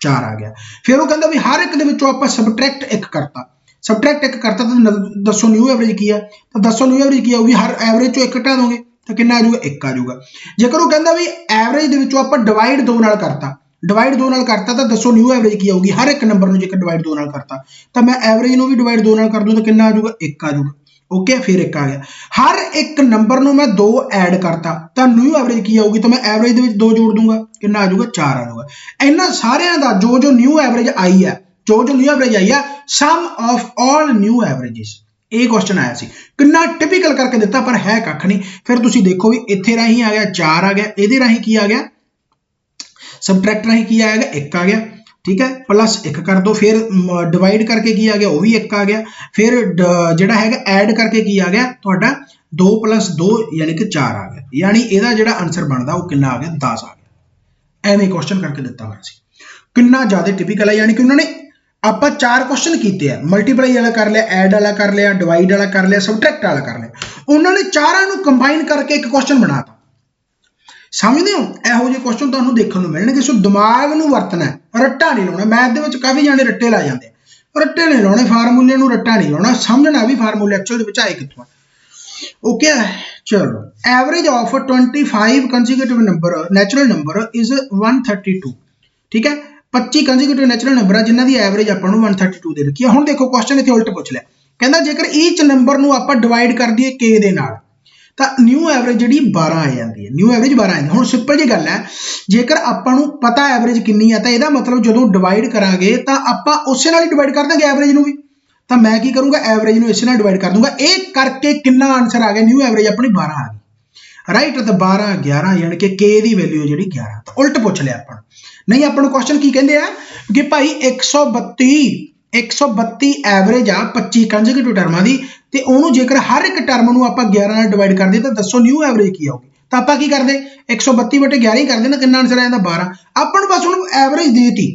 4 आ गया फिर वो कहंदा भी हर एक दे ਵਿੱਚੋਂ ਆਪਾਂ सबट्रैक्ट 1 करता सबट्रैक्ट 1 करता तो दसो न्यू एवरेज की है तो दसो न्यू एवरेज की आऊगी हर एवरेज चों 1 घटा दोगे तो कितना आ जाऊगा 1 आ जाऊगा जेकर वो कहंदा भी एवरेज दे ਵਿੱਚੋਂ ਆਪਾਂ डिवाइड 2 ਨਾਲ करता डिवाइड 2 ਨਾਲ करता तो दसो न्यू एवरेज की आऊगी हर एक नंबर ਨੂੰ जेकर डिवाइड 2 ਨਾਲ करता तो मैं एवरेज ਨੂੰ भी डिवाइड 2 ਨਾਲ कर दूं तो कितना आ जाऊगा 1 आ जाऊगा ओके फिर 1 आ गया हर एक नंबर ਨੂੰ मैं 2 ऐड करता तो न्यू एवरेज की आऊगी तो मैं एवरेज ਦੇ ਵਿੱਚ 2 जोड़ दूंगा कितना आ जाऊगा 4 आ जाऊगा ਇਹਨਾਂ ਸਾਰਿਆਂ ਦਾ जो न्यू एवरेज आई है जो न्यू एवरेज आई है सम ऑफ ऑल न्यू एवरेजेस ਇਹ क्वेश्चन आया सी कितना टिपिकल करके दिता पर है कख नहीं फिर तुसी देखो भी इत्थे राही आ गया 4 आ गया ਇਹਦੇ ਰਾਹੀਂ ਕੀ आ गया सबट्रैक्ट राही की आएगा 1 आ गया ठीक है प्लस 1 कर दो फिर डिवाइड करके की आ गया वो भी 1 आ गया फिर जिहड़ा हैगा ऐड करके की आ गया तुहाडा 2 + 2 यानी कि 4 आ गया यानी ਇਹਦਾ ਜਿਹੜਾ आंसर बनदा वो कितना आ गया 10 आ गया ਐਵੇਂ क्वेश्चन करके दिता होया सी कितना ज़्यादा टिपिकल है यानी कि उन्होंने ਆਪਾਂ 4 क्वेश्चन कीते हैं मल्टीप्लाई वाला कर लिया ऐड वाला कर लिया डिवाइड वाला कर लिया सबट्रैक्ट वाला कर लिया उन्होंने चारां ਨੂੰ कंबाइन करके एक क्वेश्चन बनाता समझते हो ਇਹੋ ਜਿਹੇ क्वेश्चन ਤੁਹਾਨੂੰ ਦੇਖਣ ਨੂੰ ਮਿਲਣਗੇ ਸੋ ਦਿਮਾਗ ਨੂੰ ਵਰਤਣਾ ਰੱਟਾ ਨਹੀਂ ਲਾਉਣਾ ਮੈਥ ਦੇ ਵਿੱਚ ਕਾਫੀ ਜਾਣੇ ਰੱਟੇ ਲਾ ਜਾਂਦੇ ਰੱਟੇ ਨਹੀਂ ਲਾਉਣੇ ਫਾਰਮੂਲੇ ਨੂੰ ਰੱਟਾ ਨਹੀਂ ਲਾਉਣਾ ਸਮਝਣਾ ਵੀ ਫਾਰਮੂਲੇ ਐਕਚੁਅਲ ਦੇ ਵਿੱਚ ਆਏ ਕਿੱਥੋਂ ओके चलो average of 25 consecutive number natural number is 132 ठीक है 25 कंसेक्यूटिव नेचुरल नंबर है जिन्हां दी एवरेज आपां नूं 132 दे रखी है हुण देखो क्वेश्चन इत्थे उल्ट पुछ लिया कहंदा जेकर ईच नंबर नूं आपां डिवाइड कर दईए k दे नाल ਤਾਂ न्यू एवरेज जी 12 आ जाती है न्यू एवरेज 12 आ जाती है हुण सिंपल जी गल है जेकर आपां नूं पता एवरेज कितनी है तो यदा मतलब जदों डिवाइड करांगे तो आपां उस नाल डिवाइड कर देंगे एवरेज नूं भी तो मैं की करूँगा एवरेज नूं इस नाल डिवाइड कर दूंगा एक करके कितना आंसर आ गया न्यू एवरेज अपनी 12 आ गई राइट तो 12 11 यानी कि k की वैल्यू जी 11 तो उल्ट पूछ लिया आपां नहीं आपां नूं क्वेश्चन की कहंदे आ कि भाई 132 एवरेज आ 25 कंसेक्यूटिव टर्मां दी ते ओनू जेकर हर एक टर्म नूं आपां 11 नाल डिवाइड कर दे तो दसो न्यू एवरेज की आऊगी तो आपां की करदे 132 बटे 11 ही कर देना कितना आंसर आ जांदा 12 आपां नूं बस हुण एवरेज देती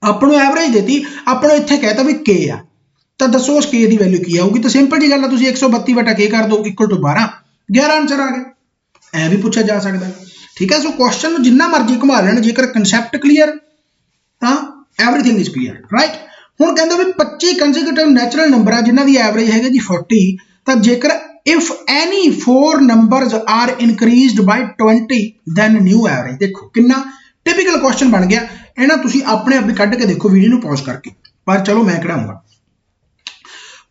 आपां नूं एवरेज देती आपां नूं इत्थे कहता भी k आ ਤਾਂ ਦੱਸੋ ਉਸ k ਦੀ ਵੈਲਿਊ ਕੀ ਆਊਗੀ। ਤਾਂ ਸਿੰਪਲ ਜੀ ਗੱਲ ਆ, ਤੁਸੀਂ 132 ਵਟਾ k ਕਰ ਦਿਓ ਇਕੁਅਲ ਟੂ 12, 11 ਆਨਸਰ ਆ ਗਿਆ। ਐ ਵੀ ਪੁੱਛਿਆ ਜਾ ਸਕਦਾ, ਠੀਕ ਹੈ। ਸੋ ਕੁਐਸਚਨ ਨੂੰ ਜਿੰਨਾ ਮਰਜ਼ੀ ਘੁਮਾ ਲੈਣ, ਜੇਕਰ ਕਨਸੈਪਟ ਕਲੀਅਰ ਤਾਂ ਐਵਰੀਥਿੰਗ ਇਜ਼ ਕਲੀਅਰ, ਰਾਈਟ। ਹੁਣ ਕਹਿੰਦਾ ਵੀ 25 ਕੰਸੇਕਿਊਟਿਵ ਨੈਚੁਰਲ ਨੰਬਰ ਆ ਜਿਨ੍ਹਾਂ ਦੀ ਐਵਰੇਜ ਹੈਗੀ ਜੀ 40, ਤਾਂ ਜੇਕਰ if any 4 numbers are increased by 20 then new average। ਦੇਖੋ ਕਿੰਨਾ ਟਿਪੀਕਲ ਕੁਐਸਚਨ ਬਣ ਗਿਆ। ਇਹਨਾਂ ਤੁਸੀਂ ਆਪਣੇ ਆਪ ਵੀ ਕੱਢ ਕੇ ਦੇਖੋ ਵੀਡੀਓ ਨੂੰ ਪੌਜ਼ ਕਰਕੇ, ਪਰ ਚਲੋ ਮੈਂ ਕਢਾਉਂਗਾ।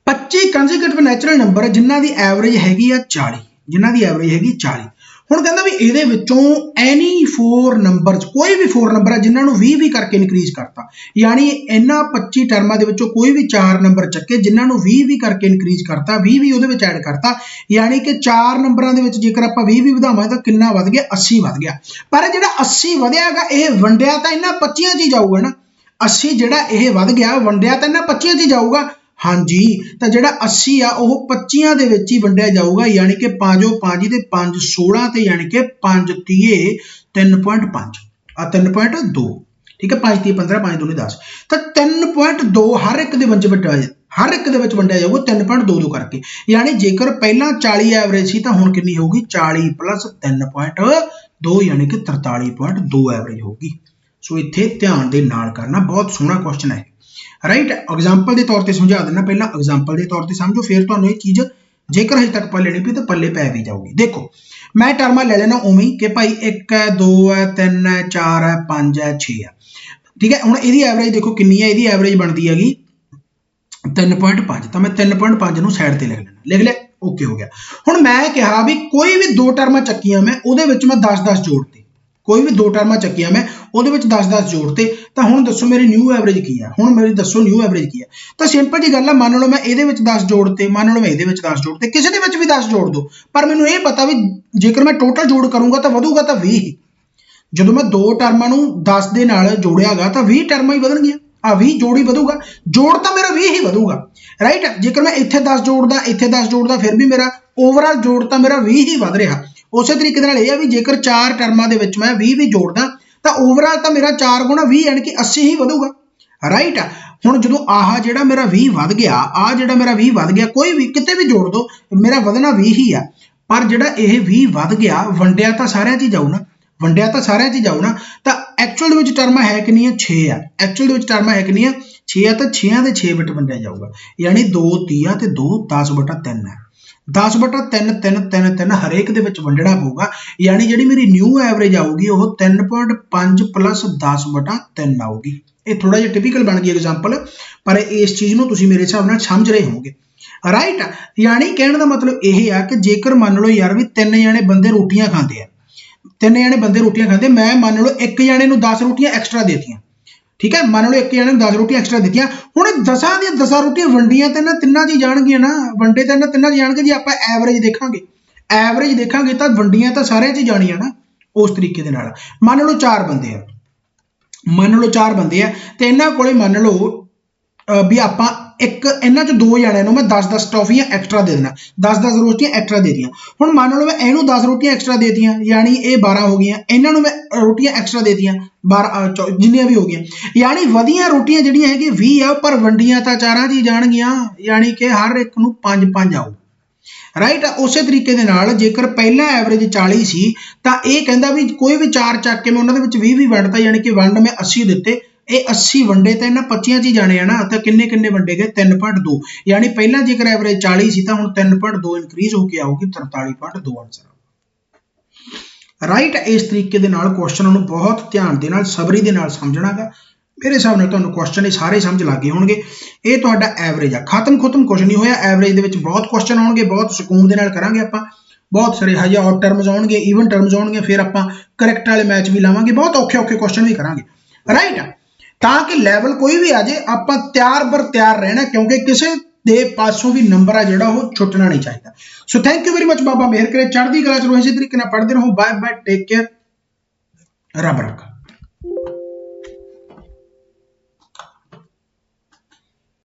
25 ਕੰਸੇਕਿਊਟਿਵ ਨੈਚੁਰਲ ਨੰਬਰ ਜਿਨ੍ਹਾਂ ਦੀ ਐਵਰੇਜ ਹੈਗੀ ਆ 40, ਜਿਨ੍ਹਾਂ ਦੀ ਐਵਰੇਜ ਹੈਗੀ 40। ਹੁਣ ਕਹਿੰਦਾ ਵੀ ਇਹਦੇ ਵਿੱਚੋਂ ਐਨੀ 4 ਨੰਬਰਸ, ਕੋਈ ਵੀ 4 ਨੰਬਰ ਆ ਜਿਨ੍ਹਾਂ ਨੂੰ 20 ਕਰਕੇ ਇਨਕਰੀਜ਼ ਕਰਤਾ, ਯਾਨੀ ਇਹਨਾਂ 25 ਟਰਮਾਂ ਦੇ ਵਿੱਚੋਂ ਕੋਈ ਵੀ 4 ਨੰਬਰ ਚੱਕੇ ਜਿਨ੍ਹਾਂ ਨੂੰ 20 ਕਰਕੇ ਇਨਕਰੀਜ਼ ਕਰਤਾ, 20 ਉਹਦੇ ਵਿੱਚ ਐਡ ਕਰਤਾ, ਯਾਨੀ ਕਿ 4 ਨੰਬਰਾਂ ਦੇ ਵਿੱਚ ਜੇਕਰ ਆਪਾਂ 20 ਵਧਾਵਾਂ ਤਾਂ ਕਿੰਨਾ ਵੱਧ ਗਿਆ, 80 ਵੱਧ ਗਿਆ। ਪਰ ਜਿਹੜਾ 80 ਵਧਿਆ ਹੈਗਾ ਇਹ ਵੰਡਿਆ ਤਾਂ ਇਹਨਾਂ 25 'ਚ ਹੀ ਜਾਊਗਾ ਨਾ। 80 ਜਿਹੜਾ ਇਹ ਵੱਧ ਗਿਆ ਵੰਡਿਆ ਤਾਂ ਇਹਨਾਂ 25 'ਚ ਹੀ ਜਾਊਗਾ। ਹਾਂਜੀ, ਤਾਂ ਜਿਹੜਾ 80 ਆ ਉਹ 25 ਦੇ ਵਿੱਚ ਹੀ ਵੰਡਿਆ ਜਾਊਗਾ, ਯਾਨੀ ਕਿ 5 5 ਤੇ 5 16 ਤੇ ਯਾਨੀ ਕਿ 5 30 3.5 ਆ 3.2, ਠੀਕ ਹੈ। 5 30 15, 5 2 10, ਤਾਂ 3.2 ਹਰ ਇੱਕ ਦੇ ਵਿੱਚ ਵੰਡਿਆ ਜਾਊਗਾ 3.22 ਕਰਕੇ। ਯਾਨੀ ਜੇਕਰ ਪਹਿਲਾਂ 40 ਐਵਰੇਜ ਸੀ ਤਾਂ ਹੁਣ ਕਿੰਨੀ ਹੋਊਗੀ, 40 + 3.2 ਯਾਨੀ ਕਿ 43.2 ਐਵਰੇਜ ਹੋਊਗੀ। ਸੋ ਇੱਥੇ ਧਿਆਨ ਦੇ ਨਾਲ ਕਰਨਾ, ਬਹੁਤ ਸੋਹਣਾ ਕੁਐਸਚਨ ਹੈ, ਰਾਈਟ। ਐਗਜ਼ਾਮਪਲ ਦੇ ਤੌਰ ਤੇ ਸਮਝਾ ਦਿੰਦਾ, ਪਹਿਲਾਂ ਐਗਜ਼ਾਮਪਲ ਦੇ ਤੌਰ ਤੇ ਸਮਝੋ, ਫਿਰ ਤੁਹਾਨੂੰ ਇਹ ਚੀਜ਼ ਜੇਕਰ ਹਜੇ ਤੱਕ ਪੱਲੇ ਨਹੀਂ ਪਈ ਤਾਂ ਪੱਲੇ ਪੈ ਵੀ ਜਾਊਗੀ। ਦੇਖੋ ਮੈਂ ਟਰਮਾਂ ਲੈ ਲੈਣਾ ਉਵੇਂ ਹੀ ਕਿ ਭਾਈ 1 ਹੈ 2 ਹੈ 3 ਹੈ 4 ਹੈ 5 ਹੈ 6 ਹੈ, ਠੀਕ ਹੈ। ਹੁਣ ਇਹਦੀ ਐਵਰੇਜ ਦੇਖੋ ਕਿੰਨੀ ਹੈ, ਇਹਦੀ ਐਵਰੇਜ ਬਣਦੀ ਹੈਗੀ 3.5, ਤਾਂ ਮੈਂ 3.5 ਨੂੰ ਸਾਈਡ ਤੇ ਲਿਖ ਲੈਣਾ, ਲਿਖ ਲਿਆ, ਓਕੇ ਹੋ ਗਿਆ। ਹੁਣ ਮੈਂ ਕਿਹਾ ਵੀ ਕੋਈ ਵੀ 2 ਟਰਮਾਂ ਚੱਕੀਆਂ ਮੈਂ, ਉਹਦੇ ਵਿੱਚ ਮੈਂ 10-10 ਜੋੜਤੇ, ਕੋਈ ਵੀ 2 ਟਰਮਾਂ ਚੱਕੀਆਂ ਮੈਂ ਉਹਦੇ ਵਿੱਚ 10-10 ਜੋੜਤੇ, ਤਾਂ ਹੁਣ ਦੱਸੋ ਮੇਰੀ ਨਿਊ ਐਵਰੇਜ ਕੀ ਆ। ਹੁਣ ਮੇਰੀ ਦੱਸੋ ਨਿਊ ਐਵਰੇਜ ਕੀ ਆ। ਤਾਂ ਸਿੰਪਲ ਜੀ ਗੱਲ ਆ, ਮੰਨ ਲਓ ਮੈਂ ਇਹਦੇ ਵਿੱਚ 10 ਜੋੜਤੇ, ਮੰਨ ਲਓ ਮੈਂ ਇਹਦੇ ਵਿੱਚ 10 ਜੋੜਤੇ, ਕਿਸੇ ਦੇ ਵਿੱਚ ਵੀ 10 ਜੋੜ ਦੋ, ਪਰ ਮੈਨੂੰ ਇਹ ਪਤਾ ਵੀ ਜੇਕਰ ਮੈਂ ਟੋਟਲ ਜੋੜ ਕਰੂੰਗਾ ਤਾਂ ਵਧੂਗਾ ਤਾਂ 20 ਹੀ। ਜਦੋਂ ਮੈਂ 2 ਟਰਮਾਂ ਨੂੰ 10 ਦੇ ਨਾਲ ਜੋੜਿਆਗਾ ਤਾਂ 20 ਟਰਮਾਂ ਹੀ ਵਧਣਗੀਆਂ, ਆ 20 ਜੋੜ ਹੀ ਵਧੂਗਾ, ਜੋੜ ਤਾਂ ਮੇਰਾ 20 ਹੀ ਵਧੂਗਾ, ਰਾਈਟ। ਜੇਕਰ ਮੈਂ ਇੱਥੇ 10 ਜੋੜਦਾ, ਇੱਥੇ 10 ਜੋੜਦਾ, ਫਿਰ ਵੀ ਮੇਰਾ ਓਵਰਆਲ ਜੋੜ ਤਾਂ ਮੇਰਾ 20 ਹੀ ਵਧ ਰਿਹਾ। ਉਸੇ ਤਰੀਕੇ ਦੇ ਨਾਲ ਇਹ ਆ ਵੀ ਜੇਕਰ 4 ਟਰਮਾਂ ਦੇ ਵਿੱਚ ਮੈਂ 20 ਵੀ ਜੋੜਦਾ ਤਾਂ ਓਵਰਆਲ ਤਾਂ ਮੇਰਾ 4 ਗੁਣਾ 20 ਯਾਨੀ ਕਿ 80 ਹੀ ਵਧੂਗਾ, ਰਾਈਟ। ਹੁਣ ਜਦੋਂ ਆਹ ਜਿਹੜਾ ਮੇਰਾ 20 ਵੱਧ ਗਿਆ, ਆਹ ਜਿਹੜਾ ਮੇਰਾ 20 ਵੱਧ ਗਿਆ, ਕੋਈ ਵੀ ਕਿਤੇ ਵੀ ਜੋੜ ਦੋ ਮੇਰਾ ਵਧਣਾ 20 ਹੀ ਆ। ਪਰ ਜਿਹੜਾ ਇਹ 20 ਵੱਧ ਗਿਆ ਵੰਡਿਆ ਤਾਂ ਸਾਰਿਆਂ 'ਚ ਹੀ ਜਾਊ ਨਾ, ਵੰਡਿਆ ਤਾਂ ਸਾਰਿਆਂ 'ਚ ਹੀ ਜਾਊ ਨਾ। ਤਾਂ ਐਕਚੁਅਲ ਦੇ ਵਿੱਚ ਟਰਮਾਂ ਹੈ ਕਿੰਨੀਆਂ, 6 ਆ। ਐਕਚੁਅਲ ਦੇ ਵਿੱਚ ਟਰਮਾਂ ਹੈ ਕਿੰਨੀਆਂ, 6 ਆ। ਤਾਂ 6 ਦੇ 6 ਬਿਟ ਵੰਡਿਆ ਜਾਊਗਾ, ਯਾਨੀ 2 30 ਤੇ 2 10/3 ਹੈ। 10/3 3 3 3 ਹਰੇਕ ਦੇ ਵਿੱਚ ਵੰਡਣਾ ਪਊਗਾ, ਯਾਨੀ ਜਿਹੜੀ ਮੇਰੀ ਨਿਊ ਐਵਰੇਜ ਆਊਗੀ ਉਹ 3.5 + 10/3 ਆਊਗੀ। ਇਹ ਥੋੜਾ ਜਿਹਾ ਟਿਪੀਕਲ ਬਣ ਗਈ ਐਗਜ਼ਾਮਪਲ, ਪਰ ਇਸ ਚੀਜ਼ ਨੂੰ ਤੁਸੀਂ ਮੇਰੇ ਹਿਸਾਬ ਨਾਲ ਸਮਝ ਰਹੇ ਹੋਵੋਗੇ, ਰਾਈਟ। ਯਾਨੀ ਕਹਿਣ ਦਾ ਮਤਲਬ ਇਹ ਆ ਕਿ ਜੇਕਰ ਮੰਨ ਲਓ ਯਾਰ ਵੀ 3 ਜਣੇ ਬੰਦੇ ਰੋਟੀਆਂ ਖਾਂਦੇ ਆ, 3 ਜਣੇ ਬੰਦੇ ਰੋਟੀਆਂ ਖਾਂਦੇ, ਮੈਂ ਮੰਨ ਲਓ ਇੱਕ ਜਣੇ ਨੂੰ 10 ਰੋਟੀਆਂ ਐਕਸਟਰਾ ਦੇਤੀਆਂ, ਠੀਕ ਹੈ। ਮੰਨ ਲਓ ਇੱਕ ਜਣੇ ਨੂੰ 10 ਰੋਟੀਆਂ ਐਕਸਟਰਾ ਦਿੱਤੀਆਂ, ਹੁਣ 10 ਦੀਆਂ 10 ਰੋਟੀਆਂ ਵੰਡੀਆਂ ਤਾਂ ਇਹਨਾਂ ਤਿੰਨਾਂ 'ਚ ਹੀ ਜਾਣਗੀਆਂ ਨਾ, ਵੰਡੇ ਤਾਂ ਇਹਨਾਂ ਤਿੰਨਾਂ 'ਚ ਜਾਣਗੇ। ਜੇ ਆਪਾਂ ਐਵਰੇਜ ਦੇਖਾਂਗੇ ਤਾਂ ਵੰਡੀਆਂ ਤਾਂ ਸਾਰਿਆਂ 'ਚ ਹੀ ਜਾਣੀਆਂ ਨਾ। ਉਸ ਤਰੀਕੇ ਦੇ ਨਾਲ ਮੰਨ ਲਓ 4 ਬੰਦੇ ਆ, ਤੇ ਇਹਨਾਂ ਕੋਲੇ ਮੰਨ ਲਓ ਵੀ ਆਪਾਂ ਇੱਕ ਇਹਨਾਂ 'ਚ 2 ਜਣਿਆਂ ਨੂੰ ਮੈਂ 10-10 ਟੌਫੀਆਂ ਐਕਸਟਰਾ ਦੇ ਦੇਣਾ, 10-10 ਰੋਟੀਆਂ ਐਕਸਟਰਾ ਦੇ ਦਿੱਤੀਆਂ। ਹੁਣ ਮੰਨ ਲਓ ਮੈਂ ਇਹਨੂੰ 10 ਰੋਟੀਆਂ ਐਕਸਟਰਾ ਦੇ ਦਿੱਤੀਆਂ, ਯਾਨੀ ਇਹ 12 ਹੋ ਗਈਆਂ, ਇਹਨਾਂ ਨੂੰ ਮੈਂ ਰੋਟੀਆਂ ਐਕਸਟਰਾ ਦੇ ਦਿੱਤੀਆਂ 12 ਜਿੰਨੀਆਂ ਵੀ ਹੋ ਗਈਆਂ, ਯਾਨੀ ਵਧੀਆਂ ਰੋਟੀਆਂ ਜਿਹੜੀਆਂ ਹੈਗੀਆਂ 20 ਆ, ਪਰ ਵੰਡੀਆਂ ਤਾਂ 4 'ਚ ਹੀ ਜਾਣਗੀਆਂ, ਯਾਨੀ ਕਿ ਹਰ ਇੱਕ ਨੂੰ 5-5 ਆਊ, ਰਾਈਟ। ਉਸੇ ਤਰੀਕੇ ਦੇ ਨਾਲ ਜੇਕਰ ਪਹਿਲਾਂ ਐਵਰੇਜ 40 ਸੀ ਤਾਂ ਇਹ ਕਹਿੰਦਾ ਵੀ ਕੋਈ ਵੀ 4 ਚੱਕ ਕੇ ਮੈਂ ਉਹਨਾਂ ਦੇ ਵਿੱਚ 20 ਵੰਡਤਾ, ਯਾਨੀ ਕਿ ਵੰਡ ਮੈਂ 80 ਦਿੱਤੇ, ਇਹ 80 ਵੰਡੇ ਤਾਂ ਇਹਨਾਂ 25 'ਚ ਹੀ ਜਾਣੇ ਆ ਨਾ। ਤਾਂ ਕਿੰਨੇ ਵੰਡੇ ਗਏ, 3.2, ਯਾਨੀ ਪਹਿਲਾਂ ਜੇਕਰ ਐਵਰੇਜ 40 ਸੀ ਤਾਂ ਹੁਣ 3.2 ਇਨਕਰੀਜ਼ ਹੋ ਕੇ ਆਊਗੀ 43.2 ਆਨਸਰ, ਰਾਈਟ। ਇਸ ਤਰੀਕੇ ਦੇ ਨਾਲ ਕੁਐਸਚਨ ਨੂੰ ਬਹੁਤ ਧਿਆਨ ਦੇ ਨਾਲ ਸਬਰੀ ਦੇ ਨਾਲ ਸਮਝਣਾਗਾ। ਮੇਰੇ ਹਿਸਾਬ ਨਾਲ ਤੁਹਾਨੂੰ ਕੁਐਸਚਨ ਇਹ ਸਾਰੇ ਸਮਝ ਲੱਗ ਗਏ ਹੋਣਗੇ। ਇਹ ਤੁਹਾਡਾ ਐਵਰੇਜ ਆ, ਖਤਮ ਕੁਝ ਨਹੀਂ ਹੋਇਆ। ਐਵਰੇਜ ਦੇ ਵਿੱਚ ਬਹੁਤ ਕੁਐਸਚਨ ਆਉਣਗੇ, ਬਹੁਤ ਸਕੂਨ ਦੇ ਨਾਲ ਕਰਾਂਗੇ ਆਪਾਂ, ਬਹੁਤ ਸਾਰੇ ਹਜੇ ਆਡ ਟਰਮਸ ਆਉਣਗੇ, ਈਵਨ ਟਰਮਸ ਆਉਣਗੇ, ਫਿਰ ਆਪਾਂ ਕਰੈਕਟ ਵਾਲੇ ਮੈਚ ਵੀ ਲਾਵਾਂਗੇ, ਬਹੁਤ ਔਖੇ ਕੁਐਸਚਨ ਵੀ ਕਰਾਂਗੇ, ਰਾਈਟ। ਤਾਂ ਕਿ ਲੈਵਲ ਕੋਈ ਵੀ ਆ ਜੇ ਆਪਾਂ ਤਿਆਰ ਬਰ ਤਿਆਰ ਰਹਿਣਾ, ਕਿਉਂਕਿ ਕਿਸੇ ਦੇ ਪਾਸੋਂ ਵੀ ਨੰਬਰ ਆ ਜਿਹੜਾ ਉਹ ਛੁੱਟਣਾ ਨਹੀਂ ਚਾਹੀਦਾ। So thank you very much, ਬਾਬਾ ਮਿਹਰ ਕਰੇ, ਚੜ੍ਹਦੀ ਕਲਾ ਚ ਰਹੋ, ਇਸੇ ਤਰੀਕੇ ਨਾਲ ਪੜ੍ਹਦੇ ਰਹੋ। ਬਾਏ ਬਾਏ, ਟੇਕ ਕੇਅਰ, ਰੱਬ ਰੱਖਾ।